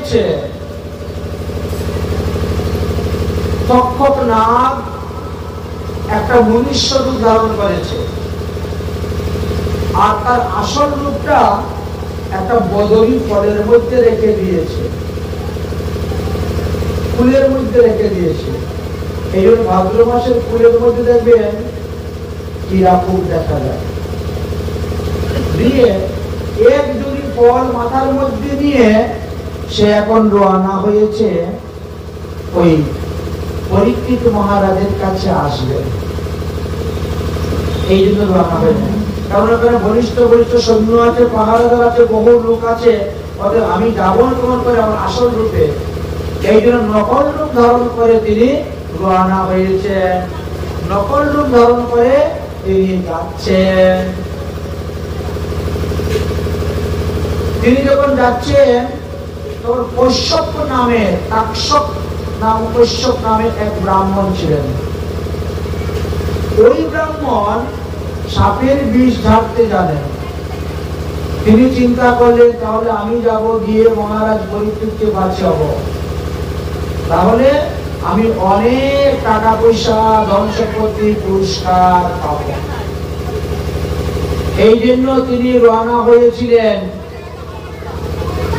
হয়েছে তক্ষক নাগ একটা মনুষ্য রূপ ধারণ করেছে, আর তার আসল রূপটা একটা বদরি ফলের মধ্যে রেখে দিয়েছে, ফুলের মধ্যে রেখে দিয়েছে। এই জন্য ভাদ্র মাসের ফুলের মধ্যে দেখবেন কিরা ফুল দেখা যায়। দিয়ে এক জুড়ি ফল মাথার মধ্যে নিয়ে সে এখন রওনা হয়েছে ওই পরীক্ষিত মহারাজের কাছে আসবে। এই জন্য রওনা হয়েছে, কারণ ওখানে বলিষ্ঠ বলিষ্ঠ সৈন্য আছে, পাহারাদার আছে, বহু লোক আছে, অতএব আমি যাবো কেমন করে আমার আসল রূপে। এই জন্য নকল রূপ ধারণ করে তিনি রওনা হয়েছেন। নকল রূপ ধারণ করে তিনি যাচ্ছেন। তিনি যখন যাচ্ছেন তখন কশ্যপ নামে, তাক্ষক নাম কশ্যপ নামে এক ব্রাহ্মণ ছিলেন। ওই ব্রাহ্মণ সাপের বিষ ঝাড়তে জানেন। তিনি চিন্তা করলেন তাহলে আমি যাব, গিয়ে মহারাজ পরীক্ষিতকে বাঁচাবো, তাহলে আমি অনেক টাকা পয়সা ধন সম্পত্তি পুরস্কার পাব। এই জন্য তিনি রওনা হয়েছিলেন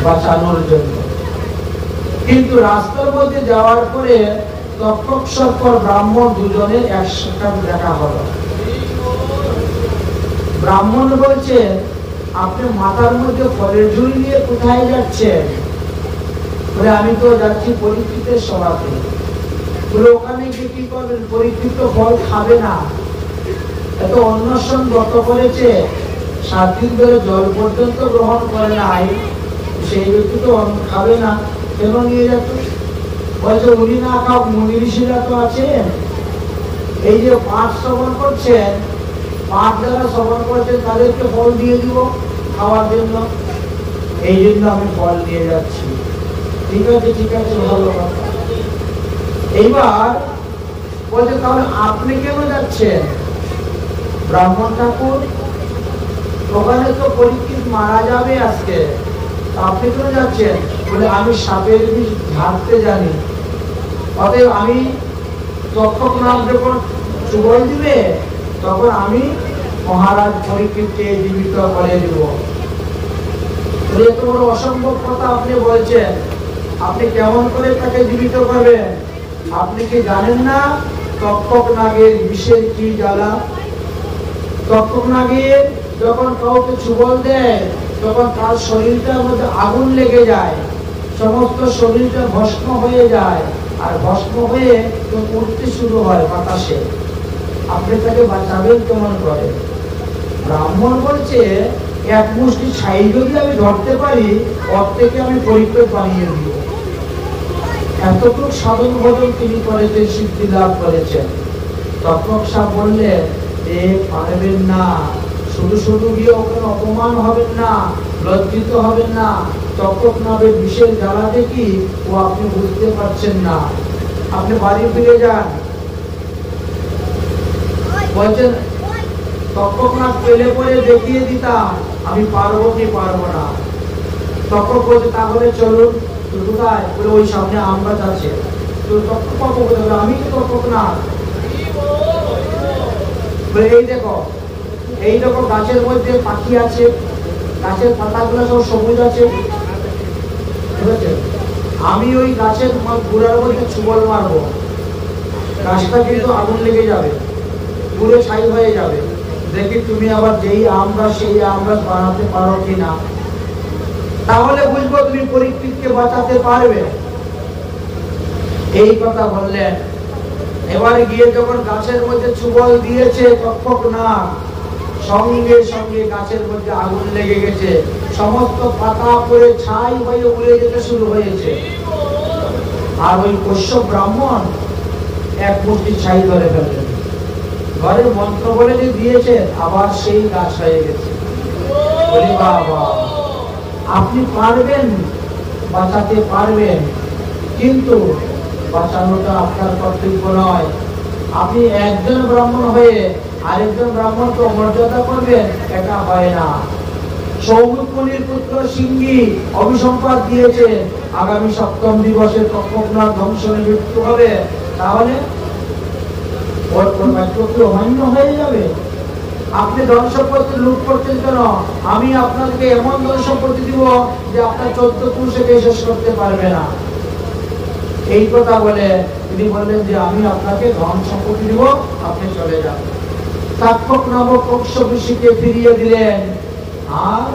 বাঁচানোর জন্য। কিন্তু রাস্তার মধ্যে যাওয়ার পরে তক্ষক সর্প ব্রাহ্মণ দুজনে একসাথে দেখা হলো। ব্রাহ্মণ বলছে, আপনি মাথার মধ্যে ফলের ঝুড়ি নিয়ে কোথায় যাচ্ছেন? বলে, আমি তো যাচ্ছি পরীক্ষিতের সভাতে। বলে, ওখানে গিয়ে কি করবেন? পরীক্ষিত ফল খাবে না, এত অন্বেষণ ব্রত করেছে, 7 দিন ধরে জল পর্যন্ত গ্রহণ করে নাই, সেই ব্যক্তি তো খাবে না, কেন নিয়ে যাচ্ছ? বলছে, উনি না খাও, মুনি ঋষিরা তো আছেন, এই যে পাঠ শ্রবণ করছেন, পাঠ যারা শ্রবণ করছেন তাদেরকে ফল দিয়ে দিব খাওয়ার জন্য, এই জন্য আমি ফল নিয়ে যাচ্ছি। ঠিক আছে, ঠিক আছে, ভালো কথা। এইবার বলছে, তাহলে আপনি কেন যাচ্ছেন? ব্রাহ্মণ ঠাকুর, ওখানে তো পরীক্ষিত মারা যাবে আজকে, আপনি কেন যাচ্ছেন? বলে, আমি সাপের বিষ ঝাড়তে জানি, অতএব আমি তক্ষক নাগ যখন চুবল দিবে তখন আমি মহারাজ পরীক্ষিতকে জীবিত করে দিব। এত বড় অসম্ভব কথা আপনি বলছেন, আপনি কেমন করে তাকে জীবিত করবেন? আপনি কি জানেন না তক্ষক নাগের বিষের কি জ্বালা? তক্ষক নাগের যখন কাউকে চুবল দেয় তখন তার শরীরটার মধ্যে আগুন লেগে যায়, সমস্ত শরীরটা ভস্ম হয়ে যায়, আর ভস্ম হয়ে উঠতে শুরু হয় বাতাসে। আপনি তাকে বাঁচাবেন কেমন করে? ব্রাহ্মণ বলছে, এক মুষ্টি ছাই যদি আমি ধরতে পারি, ওর থেকে আমি পরীক্ষা বানিয়ে দিব। এতটুকু সাধন ভজন তিনি করেছেন, সিদ্ধি লাভ করেছেন। তক্ষক সাপ বললেন, এ পারবেন না, শুধু শুধু গিয়ে ওখানে অপমান হবেন না, লজ্জিত হবেন না। তক্ষক নামের বিশেষ জ্বালা দেখি ও আপনি বুঝতে পারছেন না, আপনি বাড়ি ফিরে যান। বলছেন, তক্ষক নাগ পেলে পরে দেখিয়ে দিতাম আমি পারবো কি পারবো না। তক্ষক বলছে, তাহলে চলুন। কোথায়? বলে, ওই সামনে আম গাছ আছে। তো তক্ষক পাবো কোথায়? আমি তো তক্ষক নাগ। বলে, এই দেখো, এই দেখো গাছের মধ্যে পাখি আছে, গাছের পাতাগুলো সব সবুজ আছে, ঠিক আছে? আমি ওই গাছের গোড়ার মধ্যে চুবল মারবো, গাছটা কিন্তু আগুন লেগে যাবে, পুরো ছাই হয়ে যাবে। দেখি তুমি আবার যেই আম গাছ সেই আম গাছ বানাতে পারো কিনা, তাহলে বুঝবো তুমি পরীক্ষিতকে বাঁচাতে পারবে। এই কথা বললেন। এবারে গিয়ে যখন গাছের মধ্যে চুবল দিয়েছে তক্ষক নাগ, সঙ্গে সঙ্গে গাছের মধ্যে আগুন লেগে গেছে, সমস্ত পাতা পড়ে ছাই হয়ে উড়ে যেতে শুরু হয়েছে। আর ওই কশ্যপ ব্রাহ্মণ এক মুষ্টি ছাই ধরে ফেললেন, ঘরে মন্ত্র বলে যে দিয়েছে, আবার সেই গাছ হয়ে গেছে। বলি, বাবা, আপনি পারবেন, বাঁচাতে পারবেন, কিন্তু বাঁচানোটা আপনার কর্তব্য নয়। আপনি একজন ব্রাহ্মণ হয়ে আরেকজন ব্রাহ্মণকে মর্যাদা করবেন, এটা হয় না। সৌমিক মুনির পুত্র সিংহী অভিসম্পাদ দিয়েছে আগামী সপ্তম দিবসে তক্ষকনাগ ধ্বংসনে মৃত্যু হবে, তাহলে ওর বাক্য কি অমান্য হয়ে যাবে? আপনি ধন সম্পত্তি লুট করছেন কেন? আমি আপনাকে এমন ধন সম্পত্তি দিব যে আপনার 14 পুরুষকে শেষ করতে পারবে না। এই কথা বলে তিনি বললেন যে আমি আপনাকে ধন সম্পত্তি দিব, আপনি চলে যান। তক্ষক নামক কক্ষ ঋষিকে ফিরিয়ে দিলেন আর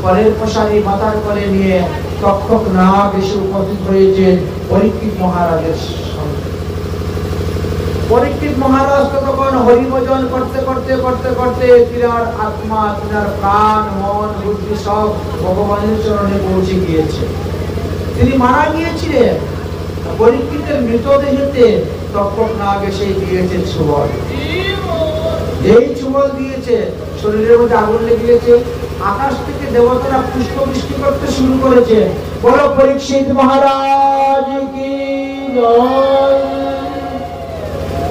পরের প্রসারী মাথার করে নিয়ে তক্ষক নাগ এসে উপস্থিত হয়েছেন পরীক্ষিত মহারাজের সঙ্গে। পরীক্ষিত মহারাজ তখন হরিভজন করতে করতে করতে করতে তিনার আত্মা, তিনার প্রাণ, মন, বুদ্ধি সব ভগবানের চরণে পৌঁছে গিয়েছে। তিনি মারা গিয়েছিলেন। পরীক্ষিতের মৃতদেহেতে তক্ষক নাগ এসে দিয়েছে ছুবল। যেই ছুবল দিয়েছে শরীরের মধ্যে আগুন লেগে গেছে। আকাশ থেকে দেবতারা পুষ্প বৃষ্টি করতে শুরু করেছে। বলো পরীক্ষিত মহারাজ কি জয়।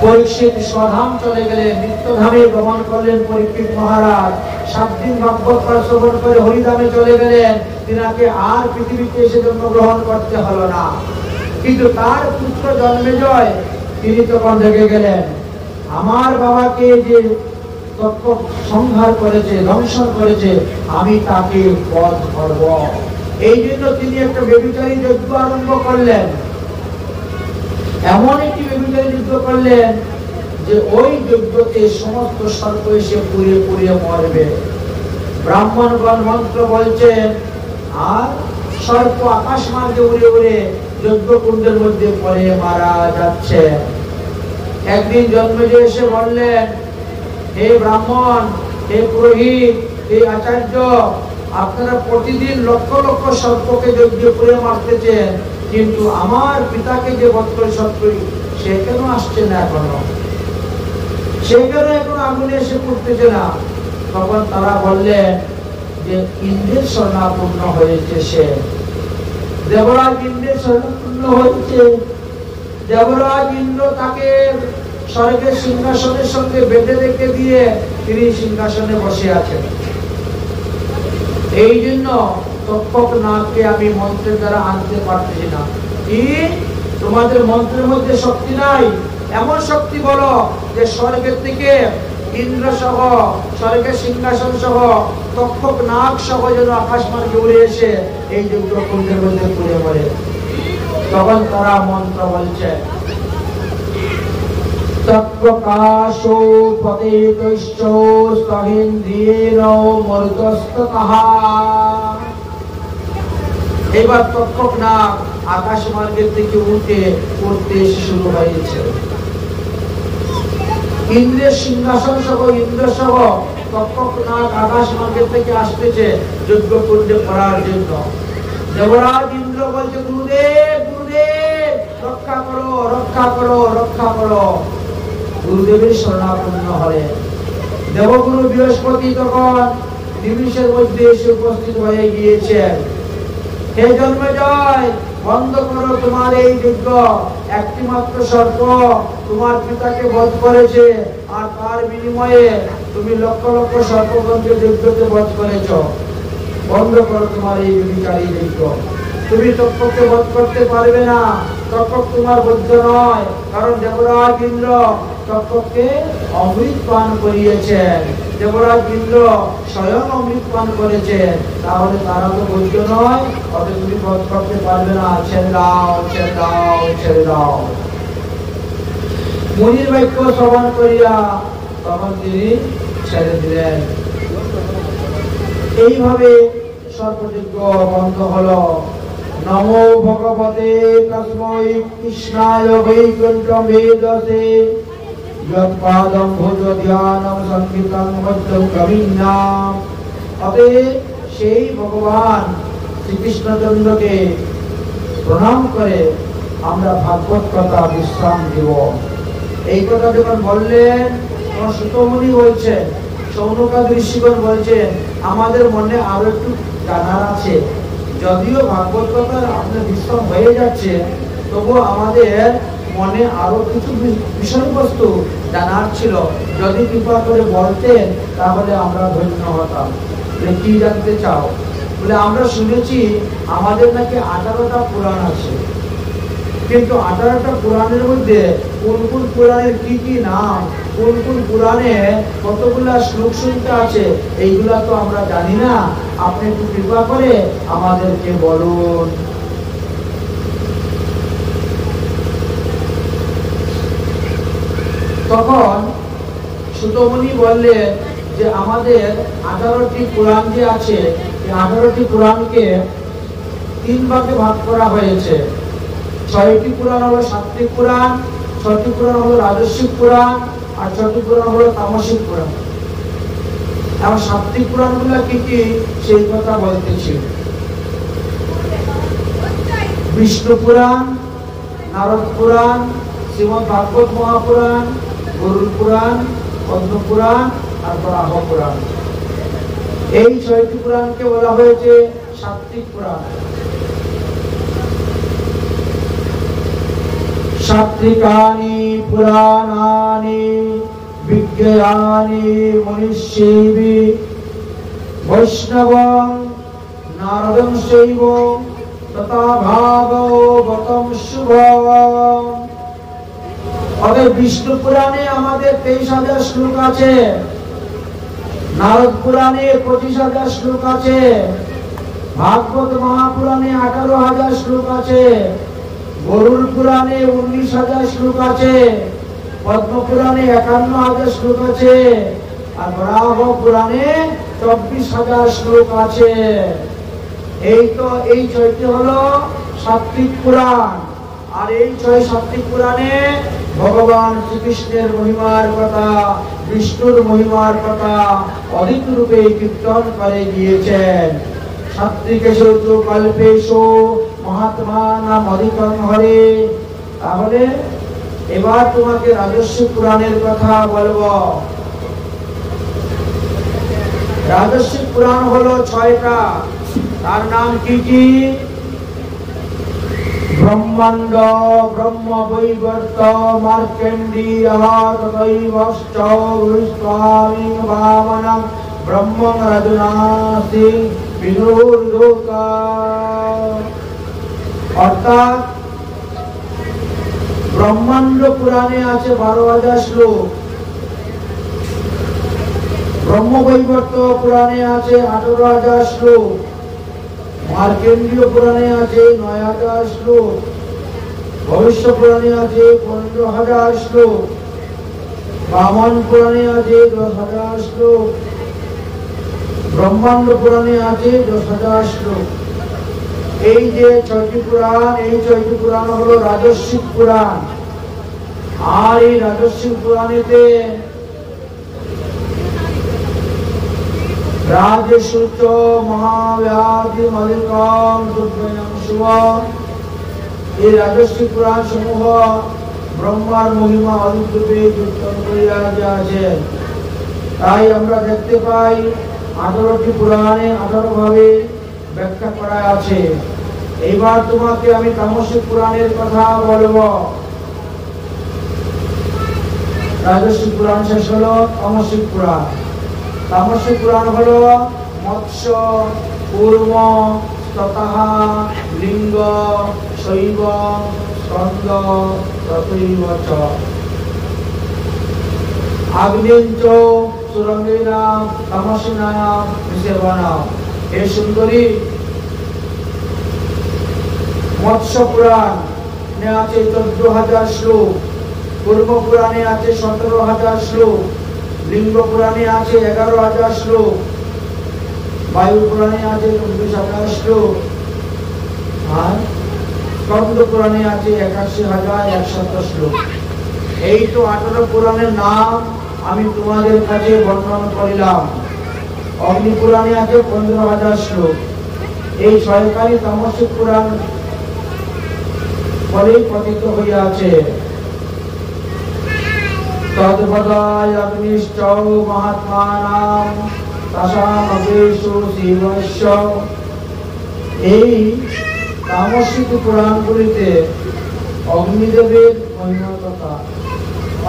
পরীক্ষিত স্বধাম চলে গেলেন, নিত্যধামে ভ্রমণ করলেন পরীক্ষিত মহারাজ। 7 দিন ভাগবত পাঠ শ্রবণ করে হরিধামে চলে গেলেন। তিনাকে আর পৃথিবীতে এসে জন্মগ্রহণ করতে হলো না। কিন্তু তার পুত্র জন্মেজয় তিনি তখন দেখে গেলেন আমার বাবাকে যে তক্ষক সংহার করেছে, ধ্বংসন করেছে, আমি তাকে বধ করব। এই জন্য তিনি একটা ব্যভিচারী যজ্ঞ আরম্ভ করলেন। এমন একটি ব্যভিচারী যুদ্ধ করলেন যে ওই যজ্ঞতে সমস্ত সর্প এসে পুড়িয়ে পুড়িয়ে মরবে। ব্রাহ্মণগণ মন্ত্র বলছেন আর সর্প আকাশ মার্গে উড়ে উড়ে যজ্ঞ কুণ্ডের মধ্যে পড়ে মারা যাচ্ছে। একদিন জন্মেজয় এসে বললেন, হে ব্রাহ্মণ, হে পুরোহিত, হে আচার্য, আপনারা প্রতিদিন লক্ষ লক্ষ সর্পকে যজ্ঞে পুড়ে মারতেছেন, কিন্তু আমার পিতাকে যে বধ করে সৎকরি সে কেন আসছে না এখনো? সে কেন এখন আগুনে এসে পড়তেছে না? তখন তারা বললেন যে ইন্দ্রের শরণাপন্ন হয়েছে সে। দেবরাজ ইন্দ্রের শরণাপন্ন হয়েছে। দেবরাজ ইন্দ্র তাকে স্বর্গের সিংহাসনের সঙ্গে বেঁধে রেখে দিয়ে তিনি সিংহাসনে বসে আছেন। এই জন্য তক্ষক নাগকে আমি মন্ত্রের দ্বারা আনতে পারতেছি না। কি তোমাদের মন্ত্রের মধ্যে শক্তি নাই? এমন শক্তি বলো যে স্বর্গের থেকে ইন্দ্র সহ, স্বর্গের সিংহাসন সহ, তক্ষক নাগ সহ যেন আকাশ মার্গে উড়ে এসে এই যজ্ঞ কুণ্ডের মধ্যে পুড়ে মরে। তখন তারা মন্ত্র বলছে, তৎপ্রকাশো পতিতশ্চ স্থহিন্দ্রিয়েণ মরুতস্ততঃ। এবার তক্ষক নাগ আকাশ মার্গের থেকে উঠতে শুরু হয়েছে। ইন্দ্রের সিংহাসন সহ, ইন্দ্র সহ তক্ষক নাগ আকাশ মার্গের থেকে আসতেছে যজ্ঞ কুণ্ডে পড়ার জন্য। দেবরাজ ইন্দ্র বলছে, গুরুদেব গুরুদেব, রক্ষা করো রক্ষা করো রক্ষা করো। গুরুদেবের শরণাপন্ন হলেন। দেবগুরু বৃহস্পতি তখন নিমিষের মধ্যে এসে উপস্থিত হয়ে গিয়েছেন। হে জন্মেজয়, বন্ধ করো তোমার এই যজ্ঞ। একটি মাত্র সর্প তোমার পিতাকে বধ করেছে, আর তার বিনিময়ে তুমি লক্ষ লক্ষ সর্পগণকে যজ্ঞতে বধ করেছ। বন্ধ করো তোমার এই ব্যভিচারী যজ্ঞ। তুমি তক্ষককে বধ করতে পারবে না। তক্ষক তোমার বৈধ নয়, কারণ দেবরাজ ইন্দ্র তক্ষককে অমৃত পান করিয়েছেন। দেবরাজ ইন্দ্র স্বয়ং অমৃত পান করেছেন, তাহলে তারা তো বৈধ নয়, অত তুমি বধ করতে পারবে না। ছেড়ে দাও ছেড়ে দাও ছেড়ে দাও। মুনির বাক্য শ্রবণ করিয়া তখন তিনি ছেড়ে দিলেন। এইভাবে সর্পযজ্ঞ বন্ধ হলো। নমো ভগবতে তস্मै কৃষ্ণায় বৈকুণ্ঠমেধসে যৎপাদং ভুজ ধ্যানং সংকীর্তং মধ্যং কবিন্নাম। অতএব সেই ভগবান শ্রীকৃষ্ণচন্দ্রকে প্রণাম করে আমরা ভাগবত কথা বিশ্রাম দেব। এই কথা যখন বললেন তখন সুতমুনি বলছেন, সৌনকাদি ঋষিগণ বলছেন, আমাদের মনে আরো একটু জানার আছে। যদিও ভাগবত কথা আপনার বিশ্রাম হয়ে যাচ্ছে, তবুও আমাদের মনে আরো কিছু বিষয়বস্তু জানার ছিল। যদি কৃপা করে বলতেন তাহলে আমরা ধন্য হতাম। কি জানতে চাও? বলে আমরা শুনেছি আমাদের নাকি 18টা পুরাণ আছে, কিন্তু 18টা পুরাণের মধ্যে কোন কোন পুরাণের কি কি নাম, কোন কোন পুরাণে কতগুলা শ্লোক শুনতে আছে, এইগুলা তো আমরা জানি না। আপনি একটু কৃপা করে আমাদেরকে বলুন। তখন সুতমুনি বললেন যে আমাদের 18টি পুরাণ যে আছে, এই 18টি পুরাণকে 3 ভাগে ভাগ করা হয়েছে। 6টি পুরাণ হলো সাত্বিক পুরাণ, 6টি পুরাণ হলো রাজস্বিক পুরাণ, আর 6টি পুরাণ হলো তামসিক পুরাণ। এখন সাত্বিক পুরাণগুলো কি কি সেই কথা বলতেছি। বিষ্ণু পুরাণ, নারদ পুরাণ, শ্রীমদ ভাগবত মহাপুরাণ, গরুড় পুরাণ, পদ্ম পুরাণ আর বরাহ পুরাণ। এই 6টি পুরাণকে বলা হয়েছে সাত্বিক পুরাণ। সাত্বিকানি পুরাণানি বিজ্ঞানি মনীষীবি বৈষ্ণবং নারদং শৈব তথা ভাগবতং শুভম। আমাদের বিষ্ণু পুরাণে আমাদের 23,000 শ্লোক আছে, নারদ পুরাণে 25,000 শ্লোক আছে, ভাগবত মহাপুরাণে 18,000 শ্লোক আছে, গরুড় পুরাণে 19,000 শ্লোক আছে, পদ্ম পুরাণে 51,000 শ্লোক আছে, আর বরাহ পুরাণে 24,000 শ্লোক আছে। এই তো এই 6টি হলো সাত্বিক পুরাণ। আর এই 6 সাত্বিক পুরাণে ভগবান শ্রীকৃষ্ণের মহিমার কথা, বিষ্ণুর মহিমার কথা অধিক রূপে কীর্তন করে গিয়েছেন। সাত্বিকেষু তু কল্পেষু মহাত্মানাম অধিকং হরে। তাহলে এবার তোমাকে রাজস্বিক পুরাণের কথা বলবো। রাজস্বিক পুরাণ হলো 6টা, তার নাম কি কি? ব্রহ্মাণ্ড, ব্রহ্মবৈবর্ত, মার্কণ্ডেয়, তথৈবশ্চ বিষ্ণুস্বামী বামনং ব্রহ্মং রজনাসি বিনুর্লোকা। অর্থাৎ ব্রহ্মাণ্ড পুরাণে আছে 12,000 শ্লোক, ব্রহ্মবৈবর্ত পুরাণে আছে 18,000 শ্লোক, মার্কণ্ডেয় পুরাণে আছে 9,000 শ্লোক, ভবিষ্য পুরাণে আছে 15,000 শ্লোক, বামন পুরাণে আছে 10,000 শ্লোক, ব্রহ্মাণ্ড পুরাণে আছে 10,000 শ্লোক। এই যে 6টি পুরাণ, এই 6টি পুরাণ হলো রাজস্বিক পুরাণ। আর এই রাজস্বিক পুরাণেতে রাজসূচ মহাব্যাধি মলিকম দুর্গয়ং শুভম। এই রাজস্বিক পুরাণ সমূহ ব্রহ্মার মহিমা অধিক রূপে কীর্তন করিয়া আছে। তাই আমরা দেখতে পাই 18টি পুরাণে 18 ভাবে ব্যাখ্যা করা আছে। এইবার তোমাকে আমি তামসিক পুরাণের কথা বলবো। রাজস্বিক পুরাণ শেষ হলো, তামসিক পুরাণ। তামসিক পুরাণ হলো মৎস্য, কূর্ম, ততঃ, লিঙ্গ, শৈব, স্কন্দ, তথৈব চ। আগ্নেয়ঞ্চ সুরঙ্গেনা তামসিনা নিষেবনা। হে সুন্দরী, মৎস্য পুরাণে আছে 14,000 শ্লোক, কূর্ম পুরাণে আছে 17,000 শ্লোক, লিঙ্গ পুরাণে আছে 11,000 শ্লোক, বায়ু পুরাণে আছে 24,000 শ্লোক, আর স্কন্দ পুরাণে আছে 81,100 শ্লোক। এই তো 18 পুরাণের নাম আমি তোমাদের কাছে বর্ণনা করিলাম। অগ্নি পুরাণে আছে 15,000 শ্লোক। এই 6খানি তামসিক পুরাণ বলেই পতিত হইয়াছে। তদ্ভদায় অগ্নিশ্চ মহাত্মানাম তাসাম অগ্নিষু শিবস্য। এই তামসিক পুরাণগুলিতে অগ্নিদেবের মহিমার কথা,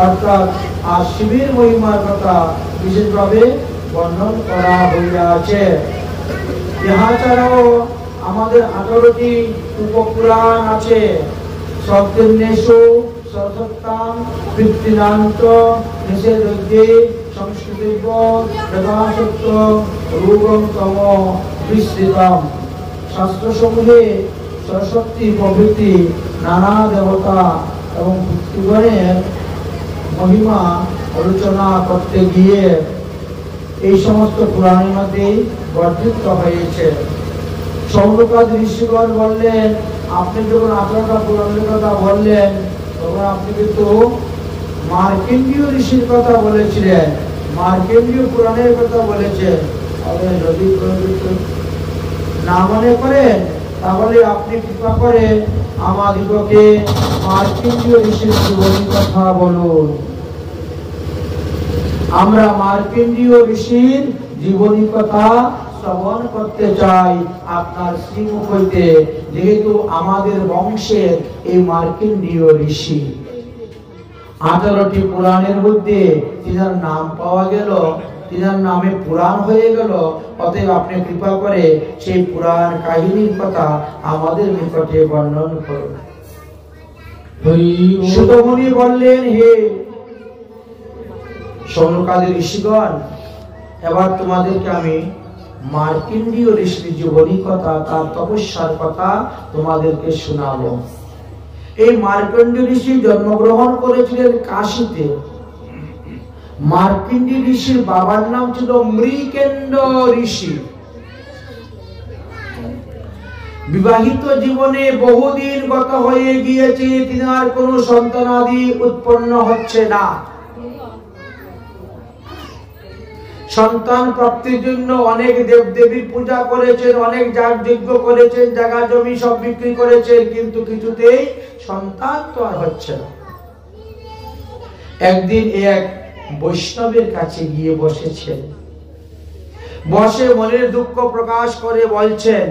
অর্থাৎ আর শিবের মহিমার কথা বিশেষভাবে বর্ণন করা হইয়াছে। ইহা ছাড়াও আমাদের 18টি উপপুরাণ আছে। সপ্তন্যেষু সরসত্তাং পিতৃনান্ত নিষেধে সংস্কৃতিব প্রকাশত্ব রূপম তম বিস্তৃতম। শাস্ত্রসমূহে সরস্বতী প্রভৃতি নানা দেবতা এবং পিতৃগণের মহিমা আলোচনা করতে গিয়ে এই সমস্ত পুরাণের মধ্যে বর্ধিত হয়েছে। সৌনকাদ ঋষিগণ বললেন, আপনি যখন 18টা পুরাণের কথা বললেন তখন আপনি কিন্তু মার্কেন্ডীয় ঋষির কথা বলেছিলেন, মার্কেন্ডীয় পুরাণের কথা বলেছেন। যদি না মনে করেন তাহলে আপনি কৃপা করে আমাদিগকে মার্কেন্ডীয় ঋষির জীবনী কথা বলুন। আমরা মার্কেন্ডীয় ঋষির জীবনী কথা শ্রবণ করতে চাই আপনার শ্রীমুখ হইতে, যেহেতু আমাদের বংশের এই মার্কেন্ডীয় ঋষি। 18টি পুরাণের মধ্যে তিনার নাম পাওয়া গেল, তিনার নামে পুরাণ হয়ে গেল। অতএব আপনি কৃপা করে সেই পুরাণ কাহিনীর কথা আমাদের নিকটে বর্ণন করুন। সুতমুনি বললেন, হে সৌনকাদি ঋষিগণ, এবার তোমাদেরকে আমি মার্কেন্ডীয় ঋষির জীবনী কথা, তার তপস্যার কথা তোমাদেরকে শোনাবো। এই মার্কেন্ডীয় ঋষি জন্মগ্রহণ করেছিলেন কাশীতে। মার্কেন্ডীয় ঋষির বাবার নাম ছিল মৃকেন্ড ঋষি। বিবাহিত জীবনে বহুদিন গত হয়ে গিয়েছে, তিনার কোনো সন্তানাদি উৎপন্ন হচ্ছে না। সন্তান প্রাপ্তির জন্য অনেক দেবদেবীর পূজা করেছেন, অনেক যাগযজ্ঞ করেছেন, জায়গা জমি সব বিক্রি করেছেন, কিন্তু কিছুতেই সন্তান তো আর হচ্ছে না। একদিন এক বৈষ্ণবের কাছে গিয়ে বসেছেন, বসে মনের দুঃখ প্রকাশ করে বলছেন।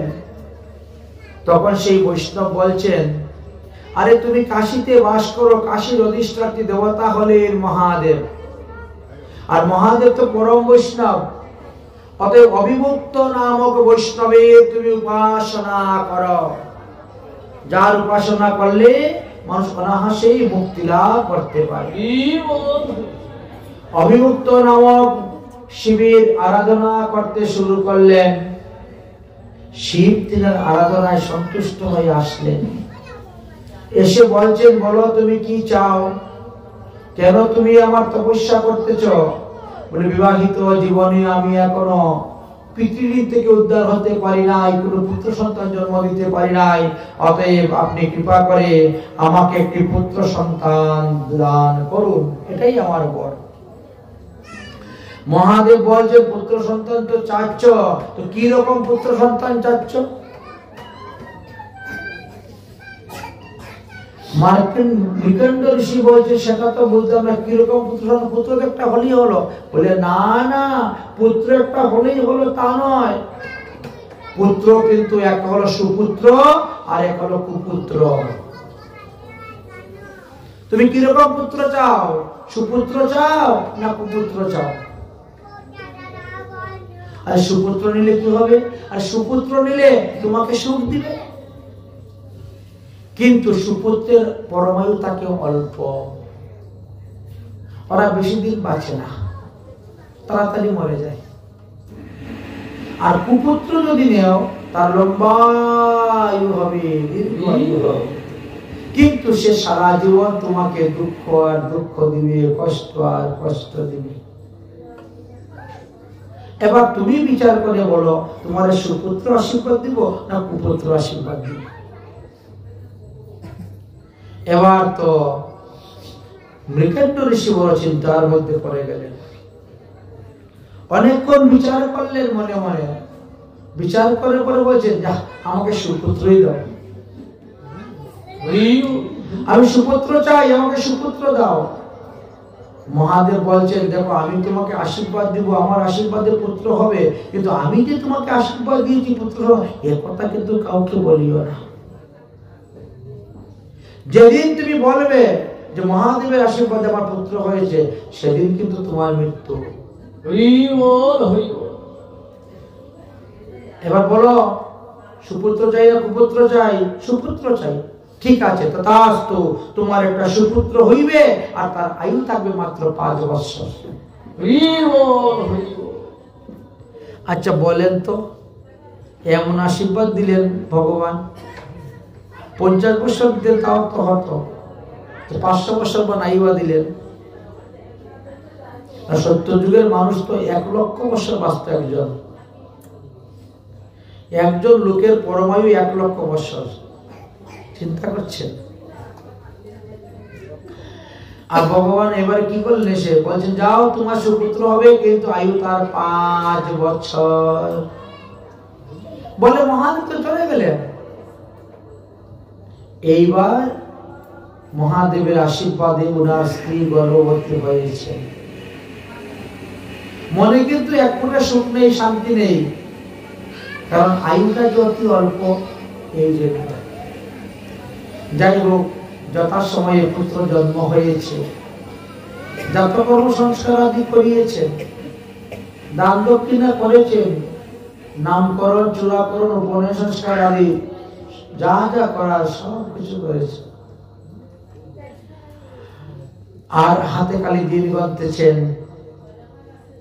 তখন সেই বৈষ্ণব বলছেন, আরে তুমি কাশীতে বাস করো, কাশীর অধিষ্ঠাত্রী দেবতা হলেন মহাদেব, আর মহাদেব তো পরম বৈষ্ণব। অতএব অবিমুক্ত নামক বৈষ্ণবের তুমি উপাসনা করো, যার উপাসনা করলে মানুষ অনায়াসেই মুক্তি লাভ করতে পারে। অবিমুক্ত নামক শিবের আরাধনা করতে শুরু করলেন। শিব তিনার আরাধনায় সন্তুষ্ট হয়ে আসলেন, এসে বলছেন, বলো তুমি কি চাও, কেন তুমি আমার তপস্যা করতেছ? বলে, বিবাহিত জীবনে আমি এখনো পৃথিবী থেকে উদ্ধার হতে পারি নাই, কোনো পুত্র সন্তান জন্ম দিতে পারি নাই। অতএব আপনি কৃপা করে আমাকে একটি পুত্র সন্তান দান করুন, এটাই আমার বর। মহাদেব বলছে, পুত্র সন্তান তো চাচ্ছ, তো কি রকম পুত্র সন্তান চাচ্ছ? মৃকেন্ড ঋষি বলছে, সেটা তো বুঝলাম না, কিরকম পুত্র সন্তান? পুত্র একটা হলেই হলো। বলে, না না, পুত্র একটা হলেই হলো তা নয়। পুত্র কিন্তু এক হলো সুপুত্র আর এক হলো কুপুত্র। তুমি কিরকম পুত্র চাও? সুপুত্র চাও না কুপুত্র চাও? আর সুপুত্র নিলে কি হবে? আর সুপুত্র নিলে তোমাকে সুখ দিবে, কিন্তু সুপুত্রের পরমায়ু থাকে অল্প, ওরা বেশি দিন বাঁচে না, তাড়াতাড়ি মরে যায়। আর কুপুত্র যদি নেও, তার লম্বা আয়ু হবে, দীর্ঘ আয়ু হবে, কিন্তু সে সারা জীবন তোমাকে দুঃখ আর দুঃখ দিবে, কষ্ট আর কষ্ট দিবে। এবার তুমি বিচার করে বলো, তোমার সুপুত্র আশীর্বাদ দিব না কুপুত্র আশীর্বাদ দিব? এবার তো মৃকেন্ড ঋষি বড় চিন্তার মধ্যে পড়ে গেলেন। অনেকক্ষণ বিচার করলেন মনে মনে, বিচার করে পরে বলছেন, যা, আমাকে সুপুত্রই দাও, আমি সুপুত্র চাই, আমাকে সুপুত্র দাও। মহাদেব বলছেন, দেখো, আমি তোমাকে আশীর্বাদ দিব, আমার আশীর্বাদে পুত্র হবে, কিন্তু আমি যে তোমাকে আশীর্বাদ দিয়েছি পুত্র, এ কথা কিন্তু কাউকে বলিও না। যেদিন তুমি বলবে যে মহাদেবের আশীর্বাদে আমার পুত্র হয়েছে, সেদিন কিন্তু তোমার মৃত্যু। এবার বলো, সুপুত্র চাই না কুপুত্র চাই? সুপুত্র চাই। ঠিক আছে, তথাস্তু, তোমার একটা সুপুত্র হইবে আর তার আয়ু থাকবে মাত্র 5 বছর। আচ্ছা বলেন তো, এমন আশীর্বাদ দিলেন ভগবান, 50 বছর দিলেন তাও তো হতো, 500 বছর বা নাইবা দিলেন। আর সত্য যুগের মানুষ তো 1 লক্ষ বছর বাঁচত। একজন লোকের পরমায়ু 1 লক্ষ বছর, চিন্তা করছেন? আর ভগবান এবার কি করলেন, সে বলছেন যাও তোমার সুপুত্র হবে, কিন্তু আয়ু তার 5 বছর। বলে মহাদেব চলে গেলেন। এইবার মহাদেবের আশীর্বাদে ওনার স্ত্রী গর্ভবতী হয়েছে। মনে কিন্তু এক ফোঁটা সুখ নেই, শান্তি নেই, কারণ আয়ুটা অতি অল্প। এই যে যাই হোক, যথাসময়ে পুত্র জন্ম হয়েছে, জাতকর্ম সংস্কার আদি করিয়েছেন, দান দক্ষিণা করেছেন, নামকরণ, চূড়াকরণ, উপনয়ন সংস্কার আদি যা যা করার সব কিছু করেছে। আর হাতে কালি দিন গুনতেছেন।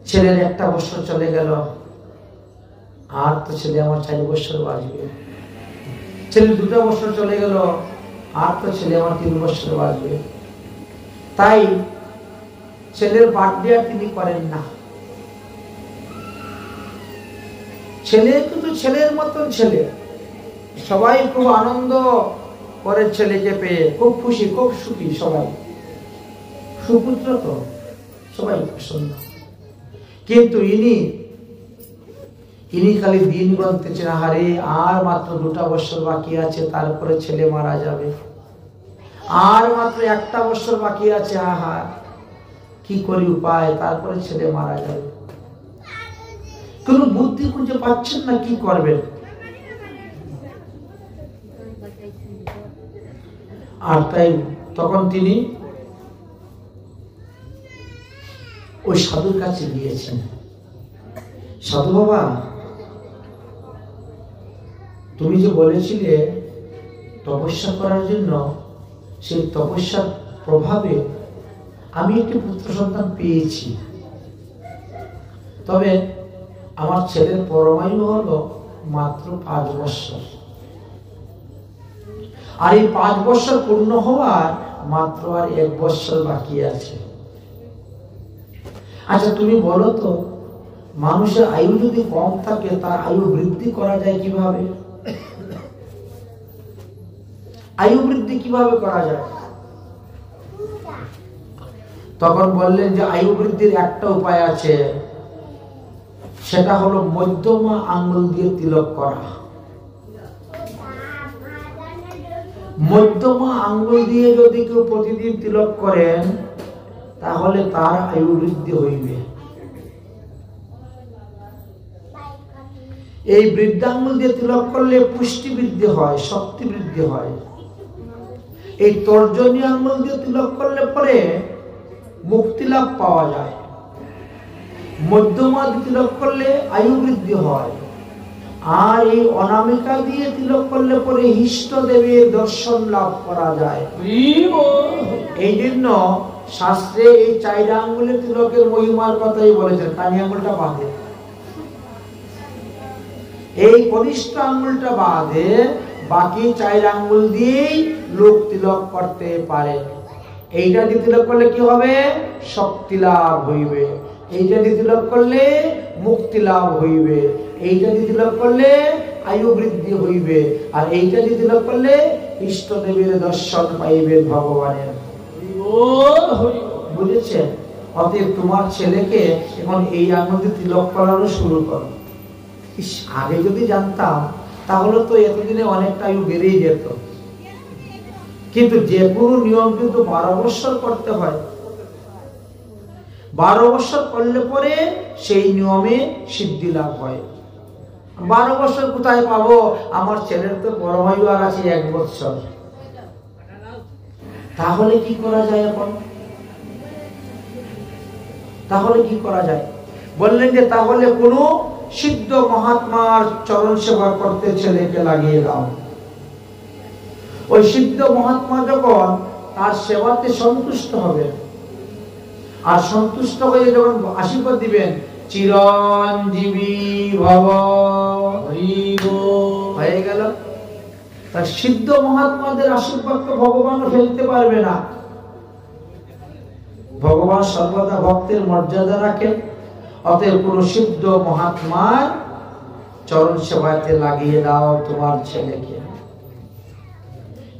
ছেলের 1 বছর চলে গেল, আর তো ছেলে আমার 4 বছর বাঁচবে। ছেলে 2 বছর চলে গেল, আর তো ছেলে আমার 3 বছর বাঁচবে। তাই ছেলের বার্থডে আর তিনি করেন না। ছেলে কিন্তু ছেলের মতন ছেলে, সবাই খুব আনন্দ করে ছেলেকে পেয়ে, খুব খুশি, খুব সুখী সবাই। সুপুত্র তো সবাই পছন্দ। কিন্তু ইনি খালি দিন গুনতেছেন, হারে আর মাত্র 2 বছর বাকি আছে, তারপরে ছেলে মারা যাবে। আর মাত্র 1 বছর বাকি আছে, আহা কি করি উপায়, তারপরে ছেলে মারা যাবে। কোন বুদ্ধি খুঁজে পাচ্ছেন না, কি করবেন। আর তাই তখন তিনি ওই সাধুর কাছে গিয়েছেন। সাধু বাবা, তুমি যে বলেছিলে তপস্যা করার জন্য, সেই তপস্যার প্রভাবে আমি একটি পুত্র সন্তান পেয়েছি। তবে আমার ছেলের পরমায়ু হলো মাত্র 5 বছর, আর এই 5 বছর পূর্ণ হওয়ার মাত্র আর 1 বছর বাকি আছে। আচ্ছা তুমি বলো তো, মানুষের আয়ু যদি কম থাকে, তার আয়ু বৃদ্ধি করা যায় কিভাবে? আয়ু বৃদ্ধি কিভাবে করা যায়? তখন বললেন যে আয়ু বৃদ্ধির একটা উপায় আছে, সেটা হলো মধ্যমা আঙ্গুল দিয়ে তিলক করা। মধ্যমা আঙ্গুল দিয়ে যদি কেউ প্রতিদিন তিলক করেন, তাহলে তার আয়ু বৃদ্ধি হইবে। এই বৃদ্ধাঙ্গুল দিয়ে তিলক করলে পুষ্টি বৃদ্ধি হয়, শক্তি বৃদ্ধি হয়। এই তর্জনী আঙ্গুল দিয়ে তিলক করলে পরে মুক্তি লাভ পাওয়া যায়। মধ্যমা দিয়ে তিলক করলে আয়ু বৃদ্ধি হয়। আর এই অনামিকা দিয়ে তিলক করলে পরে ইষ্ট দেবের দর্শন লাভ করা যায়। এই জন্য শাস্ত্রে এই 4 আঙ্গুলের তিলকের মহিমার কথাই বলেছেন। কানি আঙ্গুলটা বাদে, এই কনিষ্ঠ আঙ্গুলটা বাদে বাকি 4 আঙ্গুল দিয়েই লোক তিলক করতে পারে। এইটা দিয়ে তিলক করলে কি হবে? শক্তি লাভ হইবে। এইটা দিয়ে তিলক করলে মুক্তি লাভ হইবে। এইটা দিয়ে তিলক করলে আয়ু বৃদ্ধি হইবে। আর এইটা দিয়ে তিলক করলে ইষ্ট দেবের দর্শন পাইবে ভগবানের। বুঝেছেন? অতএব তোমার ছেলেকে এখন এই আঙ্গুল দিয়ে তিলক করানো শুরু করো। আগে যদি জানতাম তাহলে তো এতদিনে অনেকটা আয়ু বেড়েই যেত। কিন্তু যে কোনো নিয়ম কিন্তু 12 বছর করতে হয়। 12 বছর করলে পরে সেই নিয়মে সিদ্ধি লাভ হয়। 12 বছর কোথায় পাবো? আমার ছেলের তো পরমায়ু আর আছে 1 বছর। তাহলে কি করা যায় এখন? তাহলে কি করা যায়? বললেন যে তাহলে কোনো সিদ্ধ মহাত্মার চরণ সেবা করতে ছেলেকে লাগিয়ে দাও। ওই সিদ্ধ মহাত্মা যখন তার সেবাতে সন্তুষ্ট হবে, আর সন্তুষ্ট হয়ে যখন আশীর্বাদ দিবেন, চিরঞ্জীবী ভব, হয়ে গেল। তার সিদ্ধ মহাত্মাদের আশীর্বাদ তো ভগবান ফেলতে পারবে না। ভগবান সর্বদা ভক্তের মর্যাদা রাখেন। অতএব কোন সিদ্ধ মহাত্মার চরণ সেবাতে লাগিয়ে দাও তোমার ছেলেকে।